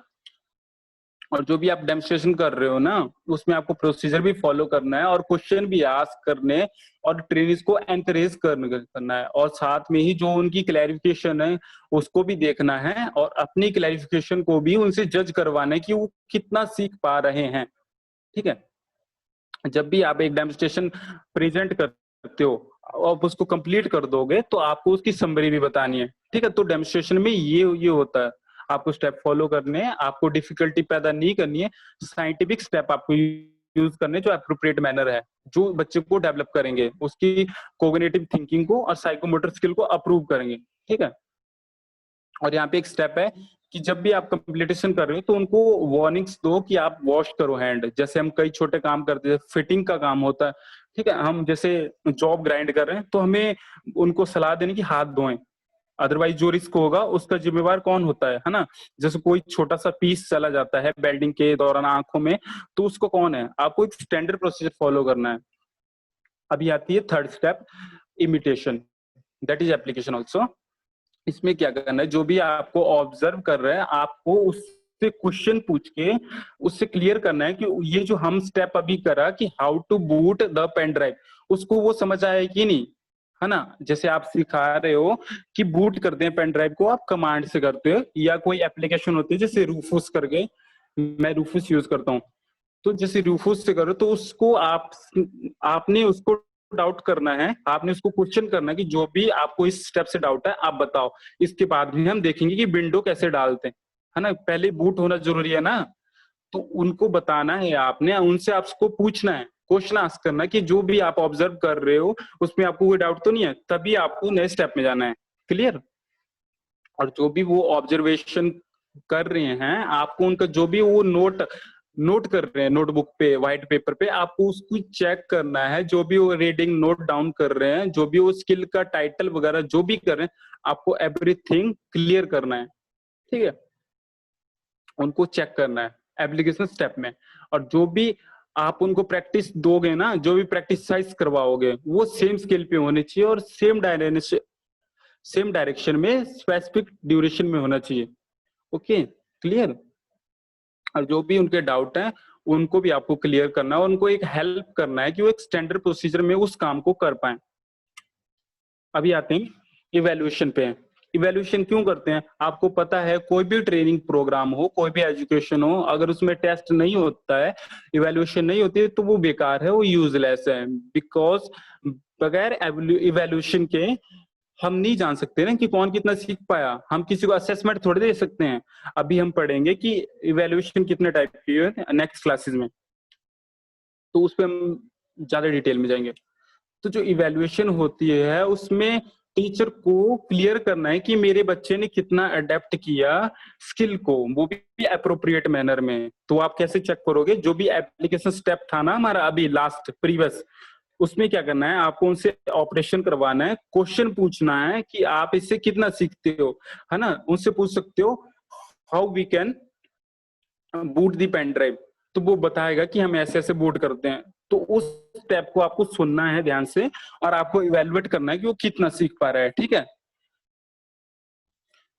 और जो भी आप डेमोन्स्ट्रेशन कर रहे हो ना, उसमें आपको प्रोसीजर भी फॉलो करना है और क्वेश्चन भी आस्क करने और ट्रेनिंग्स को एनकरेज करना है। और साथ में ही जो उनकी क्लैरिफिकेशन है उसको भी देखना है, और अपनी क्लैरिफिकेशन को भी उनसे जज करवाना है कि वो कितना सीख पा रहे हैं। ठीक है, जब भी आप एक डेमोन्स्ट्रेशन प्रेजेंट करते हो, आप उसको कंप्लीट कर दोगे तो आपको उसकी समरी भी बतानी है। ठीक है, तो डेमोन्स्ट्रेशन में ये होता है। आपको स्टेप फॉलो करने हैं, आपको डिफिकल्टी पैदा नहीं करनी है, साइंटिफिक स्टेप आपको यूज करने जो अप्रोप्रिएट मैनर है, जो बच्चे को डेवलप करेंगे, उसकी कोग्निटिव थिंकिंग को और साइकोमोटर स्किल को अप्रूव करेंगे। ठीक है, और यहाँ पे एक स्टेप है कि जब भी आप कंप्लीटेशन कर रहे हो तो उनको वार्निंग्स दो कि आप वॉश करो हैंड। जैसे हम कई छोटे काम करते हैं, फिटिंग का काम होता है। ठीक है, हम जैसे जॉब ग्राइंड कर रहे हैं तो हमें उनको सलाह देने की हाथ धोएं, अदरवाइज जो रिस्क होगा उसका जिम्मेवार कौन होता है ना। जैसे कोई छोटा सा पीस चला जाता है बेल्डिंग के दौरान आंखों में, तो उसको कौन है। आपको एक स्टैंडर्ड प्रोसीजर फॉलो करना है। अभी आती है third step, imitation, that is application also. इसमें क्या करना है, जो भी आपको ऑब्जर्व कर रहे हैं आपको उससे क्वेश्चन पूछ के उससे क्लियर करना है कि ये जो हम स्टेप अभी करा कि how to boot the pen drive, उसको वो समझ आया कि नहीं, है ना। जैसे आप सिखा रहे हो कि बूट करते हैं पेन ड्राइव को, आप कमांड से करते हो, या कोई एप्लीकेशन होती है जैसे रूफूस करके, मैं रूफूस यूज करता हूँ। तो जैसे रूफूस से करो तो उसको आपने उसको डाउट करना है, आपने उसको क्वेश्चन करना है कि जो भी आपको इस स्टेप से डाउट है आप बताओ। इसके बाद भी हम देखेंगे कि विंडो कैसे डालते हैं, है ना। पहले बूट होना जरूरी है ना, तो उनको बताना है आपने, उनसे आपको पूछना है, क्वेश्चन आस्क करना है कि जो भी आप ऑब्जर्व कर रहे हो उसमें आपको कोई डाउट तो नहीं है, तभी आपको नए स्टेप में जाना है। क्लियर। और जो भी वो ऑब्जर्वेशन कर रहे हैं आपको उनका जो भी वो नोट कर रहे हैं नोटबुक पे व्हाइट पेपर पे, आपको उसको चेक करना है। जो भी वो रीडिंग नोट डाउन कर रहे हैं, जो भी वो स्किल का टाइटल वगैरह जो भी कर रहे हैं, आपको एवरीथिंग क्लियर करना है। ठीक है, उनको चेक करना है एप्लीकेशन स्टेप में। और जो भी आप उनको प्रैक्टिस दोगे ना, जो भी प्रैक्टिस साइज करवाओगे, वो सेम स्केल पे होनी चाहिए और सेम डायरेक्शन में स्पेसिफिक ड्यूरेशन में होना चाहिए। Okay, clear. और जो भी उनके डाउट हैं उनको भी आपको क्लियर करना है और उनको एक हेल्प करना है कि वो एक स्टैंडर्ड प्रोसीजर में उस काम को कर पाए। अभी आते हैं इवैल्यूएशन पे। इवैल्यूएशन क्यों करते हैं, आपको पता है कोई भी ट्रेनिंग प्रोग्राम हो, कोई भी एजुकेशन हो, अगर उसमें टेस्ट नहीं होता है, इवैल्यूएशन नहीं होती है, तो वो बेकार है, वो यूजलेस है। बिकॉज बगैर इवैल्यूएशन के हम नहीं जान सकते ना कि कौन कितना सीख पाया। हम किसी को असेसमेंट थोड़ी दे सकते हैं। अभी हम पढ़ेंगे कि इवैल्यूएशन कितने टाइप की है नेक्स्ट क्लासेस में, तो उस पर हम ज्यादा डिटेल में जाएंगे। तो जो इवैल्यूएशन होती है उसमें टीचर को क्लियर करना है कि मेरे बच्चे ने कितना अडेप्ट किया स्किल को, वो भी अप्रोप्रिएट मैनर में। तो आप कैसे चेक करोगे, जो भी एप्लीकेशन स्टेप था ना हमारा अभी लास्ट प्रीवियस, उसमें क्या करना है, आपको उनसे ऑपरेशन करवाना है, क्वेश्चन पूछना है कि आप इससे कितना सीखते हो, है ना। उनसे पूछ सकते हो how we can boot the pen drive, तो वो बताएगा कि हम ऐसे ऐसे बूट करते हैं। तो उस स्टेप को आपको सुनना है ध्यान से और आपको इवेलुएट करना है कि वो कितना सीख पा रहा है। ठीक है,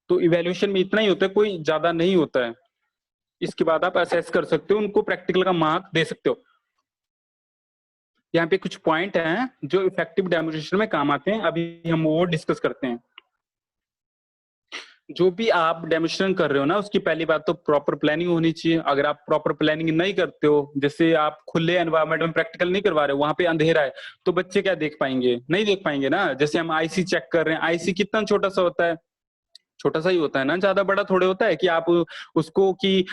तो इवेल्युएशन में इतना ही होता है, कोई ज्यादा नहीं होता है। इसके बाद आप असेस कर सकते हो, उनको प्रैक्टिकल का मार्क दे सकते हो। यहाँ पे कुछ पॉइंट हैं जो इफेक्टिव डेमोन्स्ट्रेशन में काम आते हैं, अभी हम वो डिस्कस करते हैं। जो भी आप डेमोन्स्ट्रेशन कर रहे हो ना, उसकी पहली बात तो प्रॉपर प्लानिंग होनी चाहिए। अगर आप प्रॉपर प्लानिंग नहीं करते हो, जैसे आप खुले एनवायरनमेंट में प्रैक्टिकल नहीं करवा रहे हो, वहाँ पे अंधेरा है, तो बच्चे क्या देख पाएँगे? नहीं देख पाएँगे ना। जैसे हम आईसी चेक कर रहे हैं, आईसी कितना छोटा-सा होता है, छोटा-सा ही होता है ना, ज़्यादा बड़ा थोड़े होता है कि आप उसको कि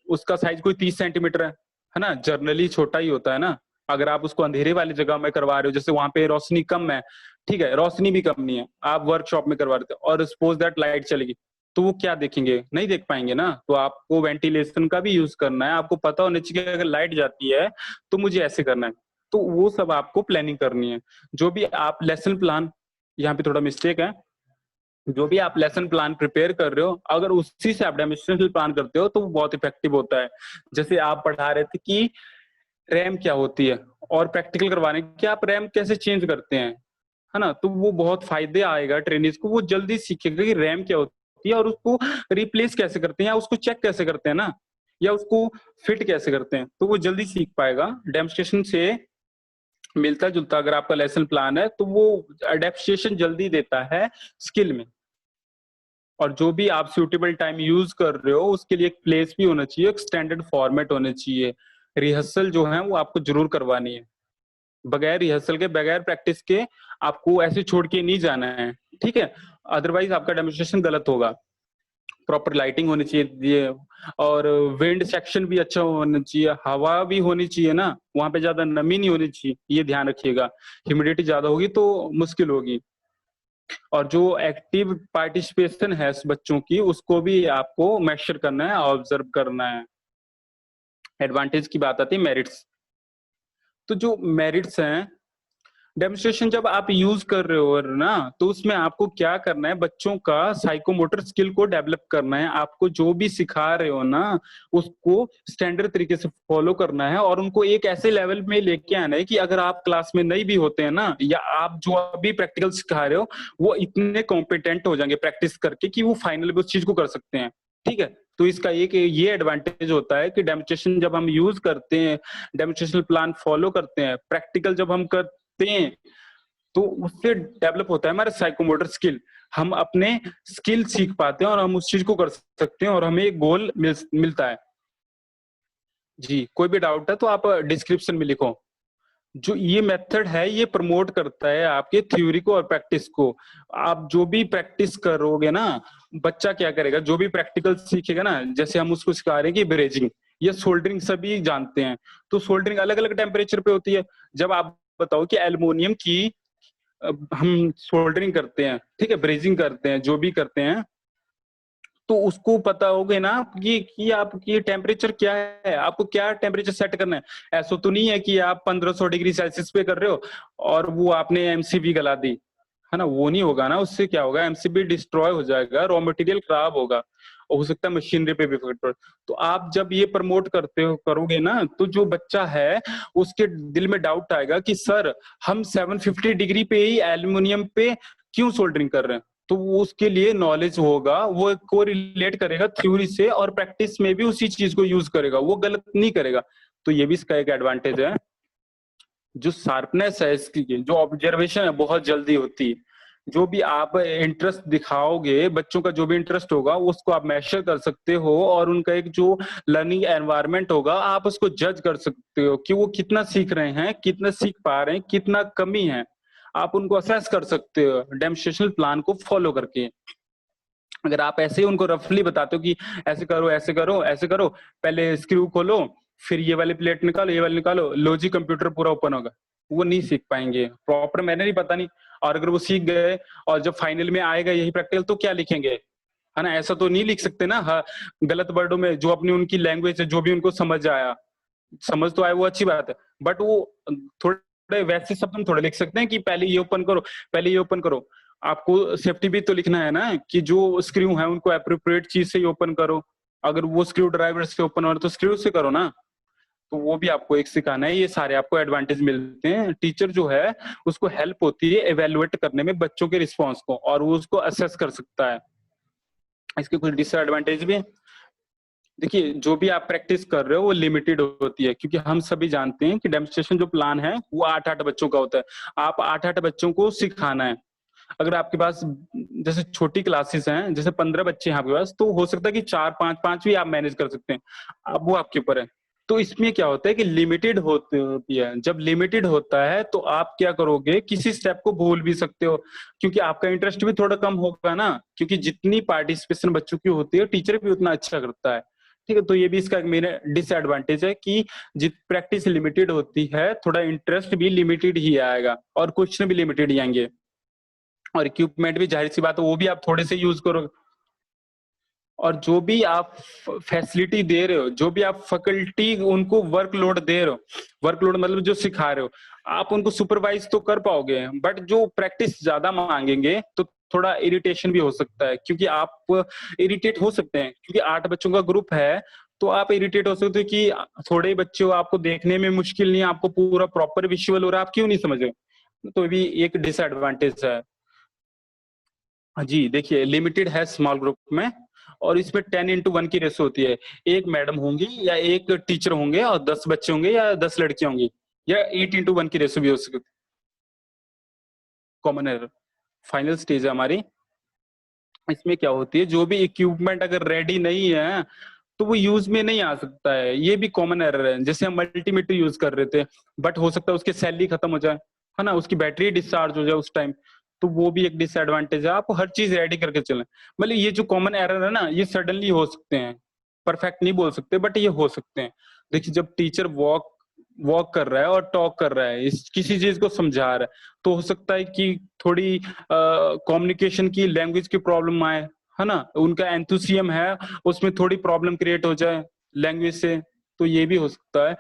उसका साइज़ कोई 30 सेंटीमीटर है ना? जनरली छोटा ही होता है ना। अगर आप उसको अंधेरे वाली जगह में करवा रहे हो, जैसे वहाँ पे रोशनी कम है, ठीक है, रोशनी भी कम नहीं है, आप वर्कशॉप में करवा रहे थे और सपोज़ दैट लाइट चली गई, तो वो क्या देखेंगे? नहीं देख पाएँगे ना। तो आपको वेंटिलेशन का भी यूज़ करना है, आपको पता होना चाहिए कि अगर लाइट जाती है, तो मुझे ऐसे करना है। तो वो सब आपको प्लानिंग करनी है। जो भी आप लेसन प्लान, यहाँ पे थोड़ा मिस्टेक है, जो भी आप लेसन प्लान प्रिपेयर कर रहे हो, अगर उसी से आप डेमोन्स्ट्रेशन प्लान करते हो, तो वो बहुत इफेक्टिव होता है। जैसे आप पढ़ा रहे थे कि रैम क्या होती है और प्रैक्टिकल करवाने कि आप रैम कैसे चेंज करते हैं, है ना? तो वो बहुत फ़ायदे आएगा ट्रेनीज़ को, वो जल्दी सीखेगा कि रैम क्या होती है और उसको रिप्लेस कैसे करते हैं या उसको चेक कैसे करते हैं ना, या उसको फिट कैसे करते हैं, तो वो जल्दी सीख पाएगा। डेमोन्स्ट्रेशन से मिलता-जुलता अगर आपका लेसन प्लान है, तो वो एडेप्टेशन जल्दी देता है स्किल में। और जो भी आप सूटेबल टाइम यूज़ कर रहे हो, उसके लिए एक प्लेस भी होना चाहिए, एक स्टैंडर्ड फॉर्मेट होना चाहिए। रिहर्सल जो है वो आपको ज़रूर करवानी है। बगैर रिहर्सल के, बगैर प्रैक्टिस के आपको ऐसे छोड़ के नहीं जाना है, ठीक है? अदरवाइज़ आपका डेमोन्स्ट्रेशन गलत होगा। प्रॉपर लाइटिंग होनी चाहिए ये, और विंड सेक्शन भी अच्छा होना चाहिए, हवा भी होनी चाहिए ना, वहाँ पे ज़्यादा नमी नहीं होनी चाहिए, ये ध्यान रखिएगा। ह्यूमिडिटी ज़्यादा होगी तो मुश्किल होगी। और जो एक्टिव पार्टिसिपेशन है बच्चों की, उसको भी आपको मेज़र करना है, ऑब्ज़र्व करना है। एडवांटेज की बात आती है मेरिट्स। तो जो मेरिट्स हैं, डेमोन्स्ट्रेशन जब आप यूज़ कर रहे हो ना, तो उसमें आपको क्या करना है, बच्चों का साइकोमोटर स्किल को डेवलप करना है। आपको जो भी सिखा रहे हो ना, उसको स्टैंडर्ड तरीके से फ़ॉलो करना है और उनको एक ऐसे लेवल में लेके आना है कि अगर आप क्लास में नहीं भी होते हैं ना, या आप जो अभी प्रैक्टिकल सिखा रहे हो, वो इतने कॉम्पिटेंट हो जाएँगे प्रैक्टिस करके कि वो फाइनल में उस चीज़ को कर सकते हैं। ठीक है? तो इसका एक ये एडवांटेज होता है कि डेमोन्स्ट्रेशन जब हम यूज़ करते हैं, डेमोन्स्ट्रेशन प्लान फ़ॉलो करते हैं, प्रैक्टिकल जब हम करते हैं, तो उससे डेवलप होता है हमारा साइकोमोटर स्किल। हम अपने स्किल सीख पाते हैं और हम उस चीज़ को कर सकते हैं और हमें एक गोल मिलता है। जी, कोई भी डाउट है तो आप डिस्क्रिप्शन में लिखो। जो ये मेथड है, ये प्रमोट करता है आपके थ्योरी को और प्रैक्टिस को। आप जो भी प्रैक्टिस करोगे ना, बच्चा क्या करेगा, जो भी प्रैक्टिकल सीखेगा ना, जैसे हम उसको सिखा रहे हैं कि ब्रेजिंग या सोल्डरिंग सभी जानते हैं। तो सोल्डरिंग अलग-अलग टेम्परेचर पे होती है। जब आप बताओ कि एल्युमिनियम की हम सोल्डरिंग करते हैं, ठीक है? ब्रेजिंग करते हैं, जो भी करते हैं, तो उसको पता होगे ना कि आपकी टेम्परेचर क्या है, आपको क्या टेम्परेचर सेट करना है। ऐसा तो नहीं है कि आप 1500 डिग्री सेल्सियस पे कर रहे हो और वो आपने एमसीबी गला दी, है ना? वो नहीं होगा ना, उससे क्या होगा, एमसीबी डिस्ट्रॉय हो जाएगा, रॉ मटेरियल खराब होगा और हो सकता है मशीनरी पे भी इफेक्ट पड़े। तो आप जब ये प्रमोट करते हो करोगे ना, तो जो बच्चा है, उसके दिल में डाउट आएगा कि सर, हम 750 डिग्री पे ही एल्युमिनियम पे क्यों सोल्डरिंग कर रहे हैं? तो वो उसके लिए नॉलेज होगा, वो कोरिलेट करेगा थ्योरी से और प्रैक्टिस में भी उसी चीज़ को यूज़ करेगा, वो गलत नहीं करेगा। तो ये भी इसका एक एडवांटेज है। जो शार्पनेस है इसकी, जो ऑब्जर्वेशन है, बहुत जल्दी होती है। जो भी आप इंटरेस्ट दिखाओगे, बच्चों का जो भी इंटरेस्ट होगा, उसको आप मेज़र कर सकते हो और उनका एक जो लर्निंग एनवायरनमेंट होगा, आप उसको जज कर सकते हो कि वो कितना सीख रहे हैं, कितना सीख पा रहे हैं, कितना कमी है। आप उनको असेस कर सकते हो डेमोन्स्ट्रेशन प्लान को फॉलो करके। अगर आप ऐसे ही उनको रफली बताते हो कि ऐसे करो, ऐसे करो, ऐसे करो, पहले स्क्रू खोलो, फिर ये वाली प्लेट निकालो, ये वाली निकालो, लो जी कंप्यूटर पूरा ओपन होगा। वो नहीं सीख पाएँगे, प्रॉपर मैनर ही पता नहीं। और अगर वो सीख गए और जब फाइनल में आएगा यही प्रैक्टिकल, तो क्या लिखेंगे? है ना? ऐसा तो नहीं लिख सकते ना, गलत वर्डों में, जो अपनी उनकी लैंग्वेज है, जो भी उनको समझ आया। समझ तो आए वो अच्छी बात है, बट वो थोड़े वैसे शब्द हम थोड़े लिख सकते हैं कि पहले ये ओपन करो, पहले ये ओपन करो। आपको सेफ्टी भी तो लिखना है ना कि जो स्क्रू है उनको एप्रोप्रिएट चीज़ से ही ओपन करो। अगर वो स्क्रू ड्राइवर से ओपन हो रहा है तो स्क्रू से करो ना। तो वो भी आपको एक सिखाना है, ये सारे आपको एडवांटेज मिलते हैं। टीचर जो है उसको हेल्प होती है इवैल्यूएट करने में बच्चों के रिस्पॉन्स को, और वो उसको असेस कर सकता है। इसके कुछ डिसएडवांटेज भी हैं। देखिए, जो भी आप प्रैक्टिस कर रहे हो वो लिमिटेड होती है, क्योंकि हम सभी जानते हैं कि डेमोन्स्ट्रेशन जो प्लान है वो 8-8 बच्चों का होता है। आप 8-8 बच्चों को सिखाना है। अगर आपके पास जैसे छोटी क्लासेस हैं, जैसे 15 बच्चे हैं आपके पास, तो हो सकता है कि 4 5 भी आप मैनेज कर सकते हैं। अब वो आपके ऊपर है। तो इसमें क्या होता है कि लिमिटेड होती है। जब लिमिटेड होता है तो आप क्या करोगे, किसी स्टेप को भूल भी सकते हो, क्योंकि आपका इंटरेस्ट भी थोड़ा कम होगा ना, क्योंकि जितनी पार्टिसिपेशन बच्चों की होती है, टीचर भी उतना अच्छा करता है। ठीक है, तो ये भी इसका एक मेरा डिसएडवांटेज है कि जित प्रैक्टिस लिमिटेड होती है, थोड़ा इंटरेस्ट भी लिमिटेड ही आएगा और क्वेश्चन भी लिमिटेड ही आएंगे। और इक्विपमेंट भी जाहिर सी बात है वो भी आप थोड़े से यूज करो। और जो भी आप फैसिलिटी दे रहे हो, जो भी आप फैकल्टी उनको वर्कलोड दे रहे हो, वर्कलोड मतलब जो सिखा रहे हो, आप उनको सुपरवाइज तो कर पाओगे, बट जो प्रैक्टिस ज्यादा मांगेंगे तो थोड़ा इरिटेशन भी हो सकता है, क्योंकि आप इरिटेट हो सकते हैं, क्योंकि 8 बच्चों का ग्रुप है, तो आप इरिटेट हो सकते हो कि थोड़े बच्चे हो, आपको देखने में मुश्किल नहीं, आपको पूरा प्रॉपर विजुअल हो रहा है, आप क्यों नहीं समझ रहे। तो भी एक डिसएडवांटेज है। हाँ जी, देखिए लिमिटेड है स्मॉल ग्रुप में, और इसमें 10:1 की रेशो होती है। एक मैडम होंगी या एक टीचर होंगे और 10 बच्चे होंगे या 10 लड़कियां होंगी, या 8:1 की रेशो भी हो सकती है। कॉमन एरर फाइनल स्टेज है हमारी। इसमें क्या होती है, जो भी इक्विपमेंट अगर रेडी नहीं है तो वो यूज में नहीं आ सकता है। ये भी कॉमन एरर है। जैसे हम मल्टीमीटर यूज कर रहे थे, बट हो सकता है उसकी सेल ही खत्म हो जाए, है ना, उसकी बैटरी डिस्चार्ज हो जाए उस टाइम, तो वो भी एक डिसएडवांटेज है। आपको हर चीज रेडी करके चलें। मतलब ये जो कॉमन एरर है ना, ये सडनली हो सकते हैं, परफेक्ट नहीं बोल सकते, बट ये हो सकते हैं। देखिए जब टीचर वॉक वॉक कर रहा है और टॉक कर रहा है, इस किसी चीज को समझा रहा है, तो हो सकता है कि थोड़ी कम्युनिकेशन की लैंग्वेज की प्रॉब्लम आए, है ना, उनका एंथुसियम है उसमें थोड़ी प्रॉब्लम क्रिएट हो जाए लैंग्वेज से, तो ये भी हो सकता है।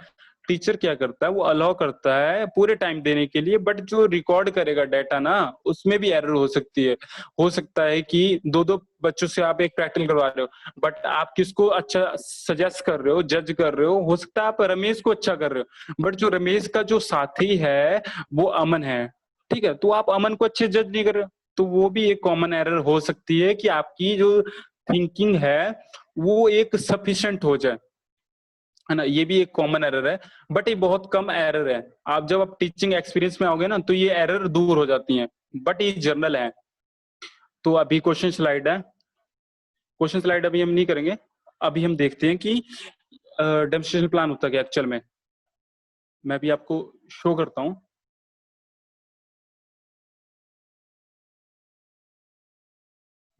टीचर क्या करता है, वो अलाउ करता है पूरे टाइम देने के लिए, बट जो रिकॉर्ड करेगा डाटा ना, उसमें भी एरर हो सकती है। हो सकता है कि दो दो बच्चों से आप एक प्रैक्टिकल करवा रहे हो, बट आप किसको अच्छा सजेस्ट कर रहे हो, जज कर रहे हो सकता है आप रमेश को अच्छा कर रहे हो, बट जो रमेश का जो साथी है वो अमन है, ठीक है, तो आप अमन को अच्छे जज नहीं कर रहे हो। तो वो भी एक कॉमन एरर हो सकती है कि आपकी जो थिंकिंग है वो एक सफिशिएंट हो जाए, है ना, ये भी एक कॉमन एरर है, बट ये बहुत कम एरर है। आप जब आप टीचिंग एक्सपीरियंस में आओगे ना, तो ये एरर दूर हो जाती हैं, बट ये जर्नल है। तो अभी क्वेश्चन स्लाइड है, क्वेश्चन स्लाइड अभी हम नहीं करेंगे। अभी हम देखते हैं कि डेमोन्स्ट्रेशन प्लान होता है एक्चुअल में। मैं भी आपको शो करता हूँ।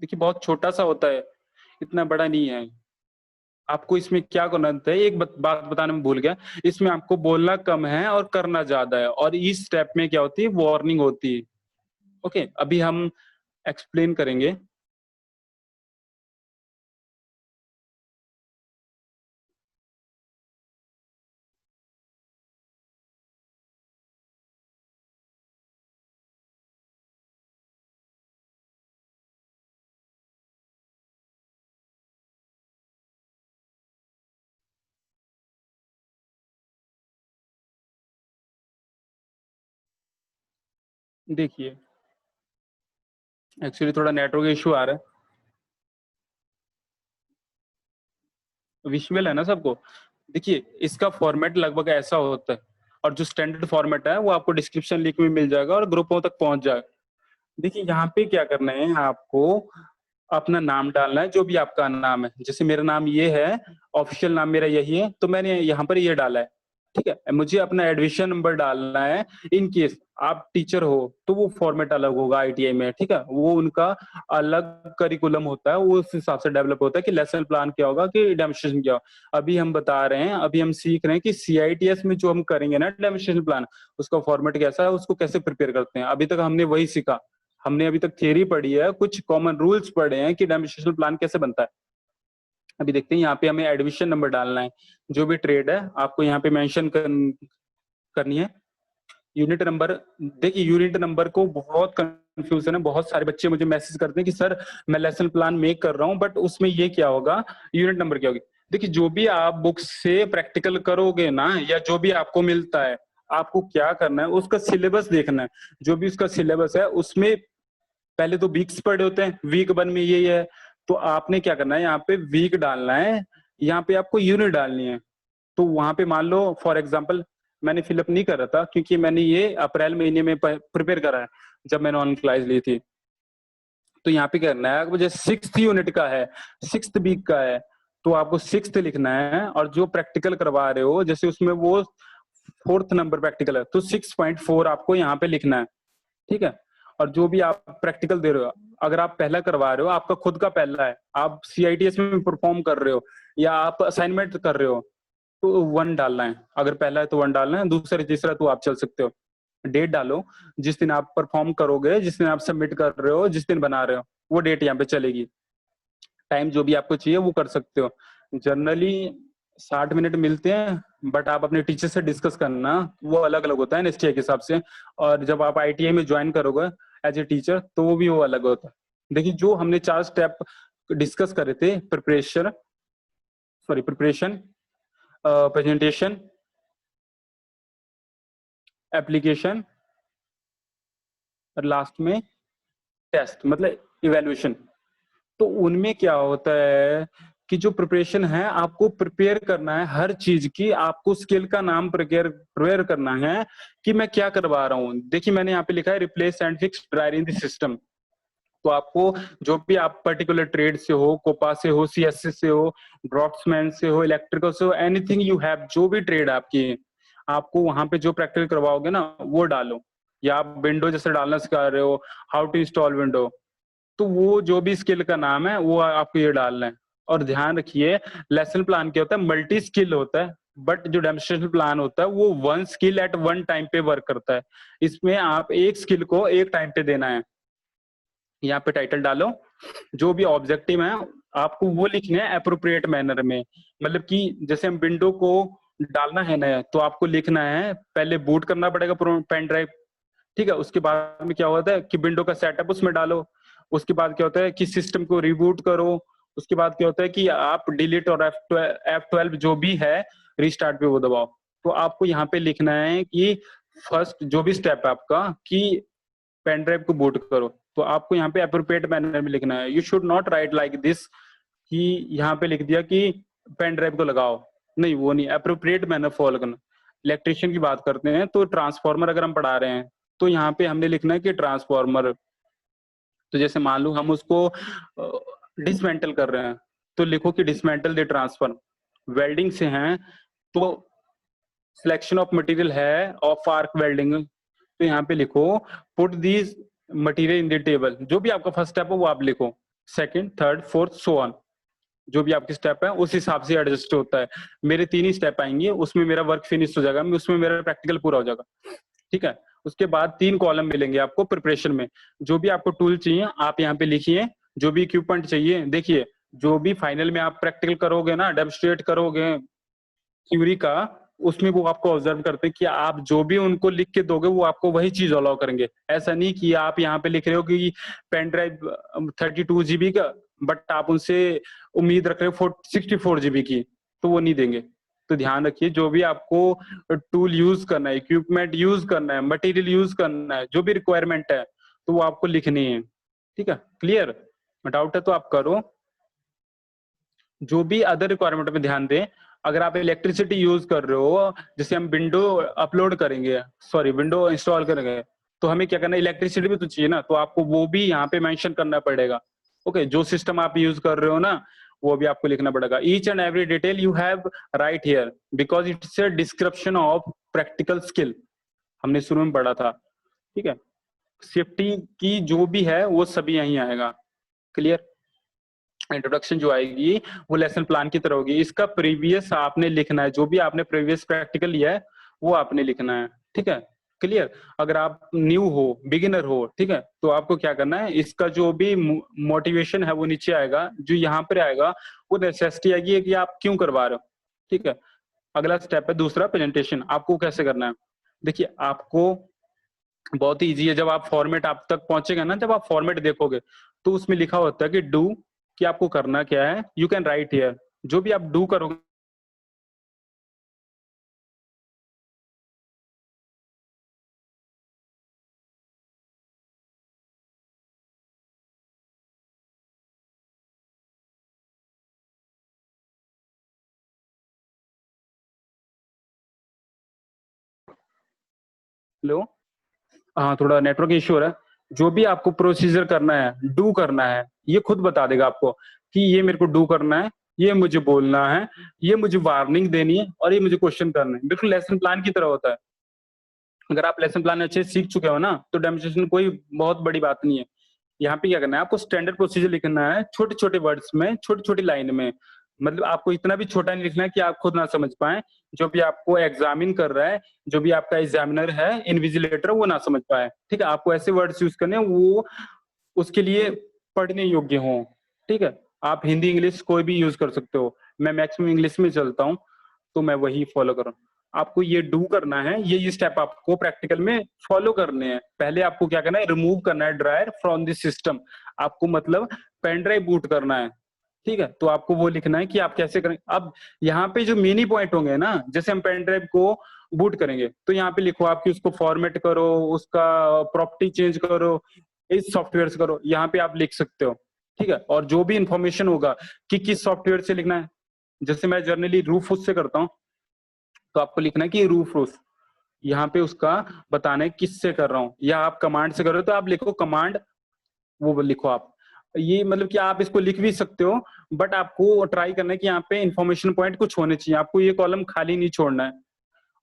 देखिए बहुत छोटा सा होता है, इतना बड़ा नहीं है। आपको इसमें क्या करना होता है, एक बात बताने में भूल गया, इसमें आपको बोलना कम है और करना ज्यादा है, और इस स्टेप में क्या होती है, वार्निंग होती है। ओके, अभी हम एक्सप्लेन करेंगे। देखिए एक्चुअली थोड़ा नेटवर्क इशू आ रहा है, विजुअल है ना सबको। देखिए इसका फॉर्मेट लगभग ऐसा होता है, और जो स्टैंडर्ड फॉर्मेट है वो आपको डिस्क्रिप्शन लिंक में मिल जाएगा और ग्रुपों तक पहुंच जाएगा। देखिए यहाँ पे क्या करना है, आपको अपना नाम डालना है, जो भी आपका नाम है। जैसे मेरा नाम ये है, ऑफिशियल नाम मेरा यही है, तो मैंने यहाँ पर ये डाला है। ठीक है, मुझे अपना एडमिशन नंबर डालना है। इन केस आप टीचर हो तो वो फॉर्मेट अलग होगा आईटीआई में, ठीक है, वो उनका अलग करिकुलम होता है, वो उस हिसाब से डेवलप होता है कि लेसन प्लान क्या होगा, कि डेमोन्स्ट्रेशन क्या होगा। अभी हम बता रहे हैं, अभी हम सीख रहे हैं कि सीआईटीएस में जो हम करेंगे ना डेमोन्स्ट्रेशन प्लान, उसका फॉर्मेट कैसा है, उसको कैसे प्रिपेयर करते हैं। अभी तक हमने वही सीखा, हमने अभी तक थियरी पढ़ी है, कुछ कॉमन रूल्स पढ़े हैं कि डेमोन्स्ट्रेशन प्लान कैसे बनता है। अभी देखते हैं, यहाँ पे हमें एडमिशन नंबर डालना है। जो भी ट्रेड है आपको यहाँ पे मेंशन करनी है। यूनिट नंबर, देखिए यूनिट नंबर को बहुत कंफ्यूजन है, बहुत सारे बच्चे मुझे मैसेज करते हैं कि सर मैं लेसन प्लान मेक कर रहा हूँ, बट उसमें ये क्या होगा, यूनिट नंबर क्या होगी। देखिए जो भी आप बुक से प्रैक्टिकल करोगे ना, या जो भी आपको मिलता है, आपको क्या करना है, उसका सिलेबस देखना है। जो भी उसका सिलेबस है उसमें पहले तो वीक्स पढ़े होते हैं, वीक 1 में यही है, तो आपने क्या करना है, यहाँ पे वीक डालना है, यहाँ पे आपको यूनिट डालनी है। तो वहां पे मान लो फॉर एग्जांपल, मैंने फिलअप नहीं कर रहा था क्योंकि मैंने ये अप्रैल महीने में प्रिपेयर करा है, जब मैंने ऑनलाइन क्लास ली थी। तो यहाँ पे क्या करना है, मुझे 6th यूनिट का है, 6th वीक का है, तो आपको 6th लिखना है, और जो प्रैक्टिकल करवा रहे हो जैसे उसमें वो 4th नंबर प्रैक्टिकल है तो 6.4 आपको यहाँ पे लिखना है, ठीक है। और जो भी आप प्रैक्टिकल दे रहे हो, अगर आप पहला करवा रहे हो, आपका खुद का पहला है, आप CITS में परफॉर्म कर रहे हो या आप असाइनमेंट कर रहे हो, तो 1 डालना है। अगर पहला है तो 1 डालना है, दूसरा तीसरा तो आप चल सकते हो। डेट डालो, जिस दिन आप परफॉर्म करोगे, जिस दिन आप सबमिट कर रहे हो, जिस दिन बना रहे हो, वो डेट यहाँ पे चलेगी। टाइम जो भी आपको चाहिए वो कर सकते हो। जनरली 60 मिनट मिलते हैं, बट आप अपने टीचर से डिस्कस करना, वो अलग अलग होता है NSTI के हिसाब से। और जब आप ITI में ज्वाइन करोगे एज ए टीचर, तो वो भी वो अलग होता है। देखिए, जो हमने 4 स्टेप डिस्कस करे थे, प्रिपरेशन, प्रेजेंटेशन, एप्लीकेशन, और लास्ट में टेस्ट, मतलब इवेल्युएशन। तो उनमें क्या होता है कि जो प्रिपरेशन है, आपको प्रिपेयर करना है हर चीज की, आपको स्किल का नाम प्रिपेयर करना है कि मैं क्या करवा रहा हूँ। देखिए, मैंने यहाँ पे लिखा है replace and fix dryer in the system. तो आपको जो भी आप पर्टिकुलर ट्रेड से हो, कोपा से हो, CSC से हो, ड्रॉप्समैन से हो, इलेक्ट्रिकल से हो, एनीथिंग यू हैव, जो भी ट्रेड आपकी, आपको वहां पे जो प्रैक्टिकल करवाओगे ना वो डालो। या आप विंडो जैसे डालना सिखा रहे हो, हाउ टू इंस्टॉल विंडो, तो वो जो भी स्किल का नाम है वो आपको ये डालना है। और ध्यान रखिए, लेसन प्लान क्या होता है, मल्टी स्किल होता है, बट जो डेमोन्स्ट्रेशन प्लान होता है वो 1 स्किल एट 1 टाइम पे वर्क करता है। इसमें आप एक स्किल को एक टाइम पे देना है। यहाँ पे टाइटल डालो, जो भी ऑब्जेक्टिव है आपको वो लिखने हैं अप्रोप्रिएट मैनर में। मतलब कि जैसे हम विंडो को डालना है ना, तो आपको लिखना है, पहले बूट करना पड़ेगा पेन ड्राइव, ठीक है। उसके बाद में क्या होता है कि विंडो का सेटअप उसमें डालो। उसके बाद क्या होता है कि सिस्टम को रिबूट करो। उसके बाद क्या होता है कि आप डिलीट और F12 जो भी है, रीस्टार्ट पे वो दबाओ। तो आपको यहाँ पे लिखना है कि फर्स्ट जो भी स्टेप है आपका कि पेन ड्राइव को बूट करो, तो आपको यहाँ पे अप्रोप्रिएट मैनर में लिखना है। You should not right like this कि यहाँ पे लिख दिया कि पेन ड्राइव को लगाओ, नहीं, वो नहीं, अप्रोप्रिएट मैनर फॉलो करना। इलेक्ट्रिशियन की बात करते हैं तो ट्रांसफार्मर अगर हम पढ़ा रहे हैं, तो यहाँ पे हमने लिखना है कि ट्रांसफार्मर, तो जैसे मान लो हम उसको डिसमेंटल कर रहे हैं, तो लिखो कि डिसमेंटल द ट्रांसफार्मर। वेल्डिंग से हैं तो सिलेक्शन ऑफ मटेरियल है ऑफ आर्क वेल्डिंग, तो यहाँ पे लिखो put these material in the table. जो भी आपका फर्स्ट स्टेप है वो आप लिखो, second, third, fourth, so on, जो भी आपकी स्टेप है उस हिसाब से एडजस्ट होता है। मेरे 3 ही स्टेप आएंगे, उसमें मेरा वर्क फिनिश हो जाएगा, उसमें मेरा प्रैक्टिकल पूरा हो जाएगा, ठीक है। उसके बाद 3 कॉलम मिलेंगे आपको प्रिपरेशन में। जो भी आपको टूल चाहिए आप यहाँ पे लिखिए, जो भी इक्विपमेंट चाहिए। देखिए, जो भी फाइनल में आप प्रैक्टिकल करोगे ना, डेमोन्स्ट्रेट करोगे थ्योरी का, उसमें वो आपको ऑब्जर्व करते हैं कि आप जो भी उनको लिख के दोगे वो आपको वही चीज अलाउ करेंगे। ऐसा नहीं कि आप यहाँ पे लिख रहे हो कि पेन ड्राइव 32 GB का, बट आप उनसे उम्मीद रख रहे हो 64 GB की, तो वो नहीं देंगे। तो ध्यान रखिए, जो भी आपको टूल यूज करना है, इक्विपमेंट यूज करना है, मटेरियल यूज करना है, जो भी रिक्वायरमेंट है, तो वो आपको लिखनी है, ठीक है। क्लियर? डाउट है तो आप करो। जो भी अदर रिक्वायरमेंट में ध्यान दें। अगर आप इलेक्ट्रिसिटी यूज कर रहे हो, जैसे हम विंडो अपलोड करेंगे, सॉरी विंडो इंस्टॉल करेंगे, तो हमें क्या करना है, इलेक्ट्रिसिटी भी तो चाहिए ना, तो आपको वो भी यहाँ पे मेंशन करना पड़ेगा। ओके, जो सिस्टम आप यूज कर रहे हो ना, वो भी आपको लिखना पड़ेगा। Each and every detail you have right here because it's a description of practical skill, हमने शुरू में पढ़ा था, ठीक है। सेफ्टी की जो भी है वो सभी यहीं आएगा। क्लियर? इंट्रोडक्शन जो आएगी वो लेसन प्लान की तरह होगी। इसका प्रीवियस आपने लिखना है, जो भी आपने प्रीवियस प्रैक्टिकल लिया है वो आपने लिखना है, ठीक है। क्लियर? अगर आप न्यू हो, बिगिनर हो, ठीक है, तो आपको क्या करना है, इसका जो भी मोटिवेशन है वो नीचे आएगा, जो यहाँ पर आएगा वो नेसेसिटी आएगी कि आप क्यों करवा रहे हो, ठीक है। अगला स्टेप है दूसरा, प्रेजेंटेशन। आपको कैसे करना है? देखिए, आपको बहुत ही ईजी है। जब आप फॉर्मेट आप तक पहुंचेगा ना, जब आप फॉर्मेट देखोगे, तो उसमें लिखा होता है कि डू, कि आपको करना क्या है। यू कैन राइट हियर, जो भी आप डू करोगे। हेलो, हाँ, थोड़ा नेटवर्क इश्यू हो रहा है। जो भी आपको प्रोसीजर करना है, डू करना है, ये खुद बता देगा आपको कि ये मेरे को डू करना है, ये मुझे बोलना है, ये मुझे वार्निंग देनी है और ये मुझे क्वेश्चन करना है। बिल्कुल लेसन प्लान की तरह होता है। अगर आप लेसन प्लान अच्छे से सीख चुके हो ना, तो डेमोन्स्ट्रेशन कोई बहुत बड़ी बात नहीं है। यहाँ पे क्या करना है, आपको स्टैंडर्ड प्रोसीजर लिखना है, छोटे-छोटे वर्ड्स में, छोटी-छोटी लाइन में। मतलब आपको इतना भी छोटा नहीं लिखना है कि आप खुद ना समझ पाएँ। जो भी आपको एग्ज़ामिन कर रहा है, जो भी आपका एग्ज़ामिनर है, इन्विजिलेटर, वो ना समझ पाए। ठीक है? आपको ऐसे वर्ड्स यूज़ करने हैं, वो उसके लिए पढ़ने योग्य हों। ठीक है? आप हिंदी, इंग्लिश कोई भी यूज़ कर सकते हो। मैं मैक्सिमम इंग्लिश में चलता हूँ, तो मैं वही फॉलो कर रहा हूँ। आपको ये डू करना है, ये स्टेप आपको प्रैक्टिकल में फॉलो करने हैं। पहले आपको क्या करना है, रिमूव करना है ड्रायर फ्रॉम द सिस्टम। आपको मतलब पेन ड्राइव बूट करना है। ठीक है? तो आपको वो लिखना है कि आप कैसे करें। अब यहाँ पे जो मिनी पॉइंट होंगे ना, जैसे हम पेन ड्राइव को बूट करेंगे, तो यहाँ पे लिखो आप कि उसको फॉर्मेट करो, उसका प्रॉपर्टी चेंज करो, इस सॉफ्टवेयर से करो, यहाँ पे आप लिख सकते हो। ठीक है? और जो भी इंफॉर्मेशन होगा कि किस सॉफ्टवेयर से लिखना है, जैसे मैं जनरली रूफूस से करता हूँ, तो आपको लिखना है कि रूफूस। यहाँ पे उसका बताना है किससे कर रहा हूँ, या आप कमांड से कर रहे हो तो आप लिखो कमांड, वो लिखो आप। ये मतलब कि आप इसको लिख भी सकते हो, बट आपको ट्राई करना है कि यहाँ पे इंफॉर्मेशन पॉइंट कुछ होने चाहिए। आपको ये कॉलम खाली नहीं छोड़ना है।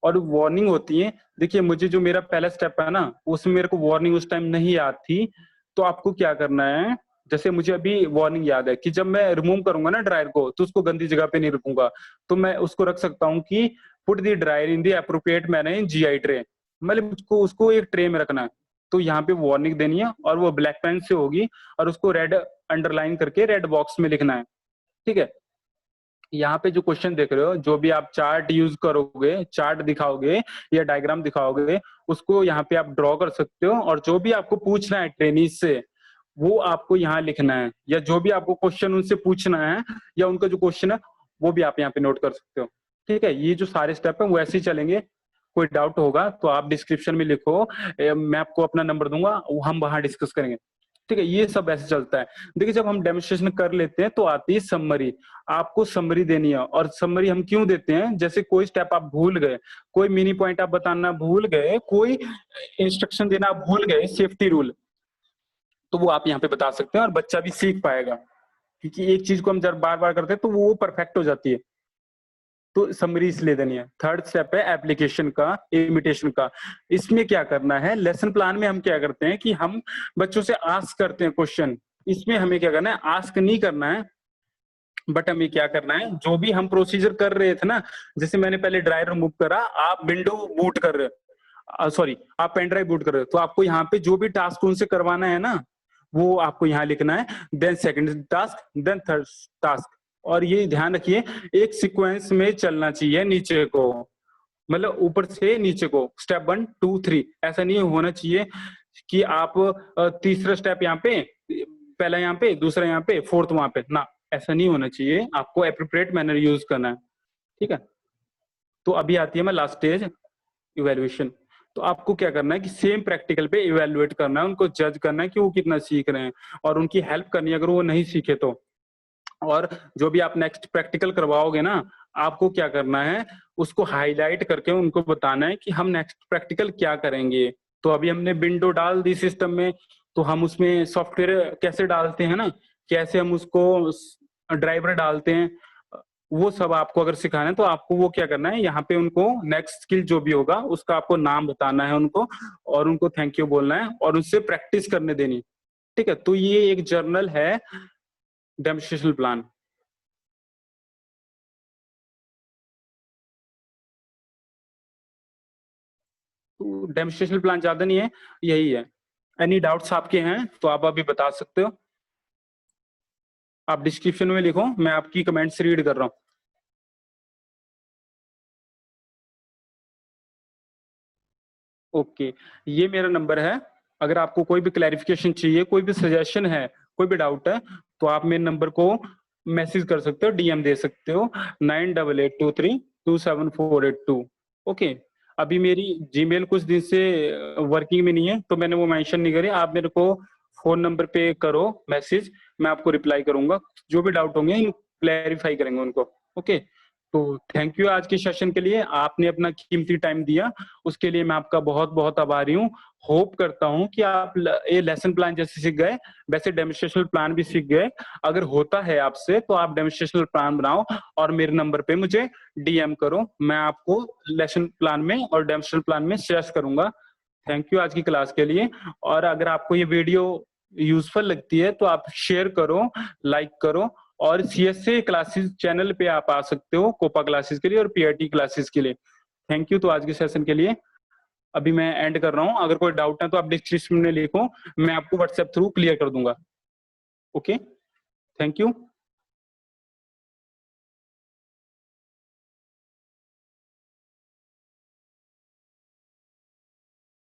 और वार्निंग होती है, देखिए मुझे जो मेरा पहला स्टेप है ना, उसमें मेरे को वार्निंग उस टाइम नहीं याद थी, तो आपको क्या करना है, जैसे मुझे अभी वार्निंग याद है कि जब मैं रिमूव करूंगा ना ड्रायर को, तो उसको गंदी जगह पे नहीं रखूंगा। तो मैं उसको रख सकता हूँ कि put the dryer in the appropriate manner in GI tray. मतलब उसको उसको एक ट्रे में रखना है। तो यहाँ पे वार्निंग देनी है और वो ब्लैक पेन से होगी, और उसको रेड अंडरलाइन करके रेड बॉक्स में लिखना है। ठीक है? यहाँ पे जो क्वेश्चन देख रहे हो, जो भी आप चार्ट यूज करोगे, चार्ट दिखाओगे या डायग्राम दिखाओगे, उसको यहाँ पे आप ड्रॉ कर सकते हो, और जो भी आपको पूछना है ट्रेनीज से, वो आपको यहाँ लिखना है, या जो भी आपको क्वेश्चन उनसे पूछना है, या उनका जो क्वेश्चन है, वो भी आप यहाँ पे नोट कर सकते हो। ठीक है? ये जो सारे स्टेप है वो ऐसे ही चलेंगे। कोई डाउट होगा तो आप डिस्क्रिप्शन में लिखो, मैं आपको अपना नंबर दूंगा, हम वहां डिस्कस करेंगे। ठीक है? ये सब ऐसे चलता है। देखिए जब हम डेमोन्स्ट्रेशन कर लेते हैं तो आती है समरी। आपको समरी देनी है, और समरी हम क्यों देते हैं, जैसे कोई स्टेप आप भूल गए, कोई मिनी पॉइंट आप बताना भूल गए, कोई इंस्ट्रक्शन देना आप भूल गए, सेफ्टी रूल, तो वो आप यहाँ पे बता सकते हैं और बच्चा भी सीख पाएगा। क्योंकि एक चीज को हम जब बार बार करते हैं तो वो परफेक्ट हो जाती है। तो समरी इसलिए देनी है। थर्ड स्टेप है एप्लीकेशन का, इमिटेशन का। इसमें क्या करना है, लेसन प्लान में हम क्या करते हैं कि हम बच्चों से आस्क करते हैं क्वेश्चन। इसमें हमें क्या करना है, आस्क नहीं करना है, बट हमें क्या करना है, जो भी हम प्रोसीजर कर रहे थे ना, जैसे मैंने पहले ड्राइव रिमूव करा, आप विंडो बूट कर रहे हो, सॉरी आप पेन ड्राइव बूट कर रहे हो, तो आपको यहाँ पे जो भी टास्क उनसे करवाना है ना, वो आपको यहाँ लिखना है, then second task, then third task. और ये ध्यान रखिए, एक सीक्वेंस में चलना चाहिए नीचे को, मतलब ऊपर से नीचे को, स्टेप 1 2 3, ऐसा नहीं होना चाहिए कि आप तीसरा स्टेप यहाँ पे, पहला यहाँ पे, दूसरा यहाँ पे, फोर्थ वहां पे ना, ऐसा नहीं होना चाहिए। आपको एप्रोप्रिएट मैनर यूज करना है। ठीक है? तो अभी आती है मैं लास्ट स्टेज, इवेल्युएशन। तो आपको क्या करना है कि सेम प्रैक्टिकल पे इवेल्युएट करना है, उनको जज करना है कि वो कितना सीख रहे हैं, और उनकी हेल्प करनी है अगर वो नहीं सीखे तो। और जो भी आप नेक्स्ट प्रैक्टिकल करवाओगे ना, आपको क्या करना है, उसको हाईलाइट करके उनको बताना है कि हम नेक्स्ट प्रैक्टिकल क्या करेंगे। तो अभी हमने विंडो डाल दी सिस्टम में, तो हम उसमें सॉफ्टवेयर कैसे डालते हैं ना, कैसे हम उसको ड्राइवर डालते हैं, वो सब आपको अगर सिखाना है, तो आपको वो क्या करना है, यहाँ पे उनको नेक्स्ट स्किल जो भी होगा उसका आपको नाम बताना है उनको, और उनको थैंक यू बोलना है, और उससे प्रैक्टिस करने देनी। ठीक है? तो ये एक जर्नल है, डेमोन्स्ट्रेशन प्लान। तो डेमोन्स्ट्रेशन प्लान ज्यादा नहीं है, यही है। एनी डाउट्स आपके हैं तो आप अभी बता सकते हो। आप डिस्क्रिप्शन में लिखो, मैं आपकी कमेंट्स रीड कर रहा हूँ। ओके, ये मेरा नंबर है। अगर आपको कोई भी क्लैरिफिकेशन चाहिए, कोई भी सजेशन है, कोई भी डाउट है, तो आप मेरे नंबर को मैसेज कर सकते हो, डीएम दे सकते हो, 9882327482। ओके? अभी मेरी जीमेल कुछ दिन से वर्किंग में नहीं है, तो मैंने वो मेंशन नहीं करी। आप मेरे को फोन नंबर पे करो मैसेज, मैं आपको रिप्लाई करूंगा। जो भी डाउट होंगे क्लैरिफाई करेंगे उनको। ओके? तो थैंक यू आज के सेशन के लिए, आपने अपना कीमती टाइम दिया, उसके लिए मैं आपका बहुत बहुत आभारी हूँ। होप करता हूँ कि आप ये लेसन प्लान जैसे सीख गए वैसे डेमोन्स्ट्रेशनल प्लान भी सीख गए। अगर होता है आपसे तो आप डेमोन्स्ट्रेशनल प्लान बनाओ और मेरे नंबर पे मुझे डीएम करो, मैं आपको लेसन प्लान में और डेमोन्स्ट्रेशनल प्लान में सजेस्ट करूंगा। थैंक यू आज की क्लास के लिए। और अगर आपको ये वीडियो यूजफुल लगती है तो आप शेयर करो, लाइक करो, और सीएसए क्लासेस चैनल पे आप आ सकते हो कोपा क्लासेस के लिए और पीआईटी क्लासेस के लिए। Thank you. तो आज के सेशन के लिए अभी मैं एंड कर रहा हूँ। अगर कोई डाउट है तो आप डिस्क्रिप्शन में लिखो, मैं आपको व्हाट्सएप थ्रू क्लियर कर दूंगा। Okay, thank you.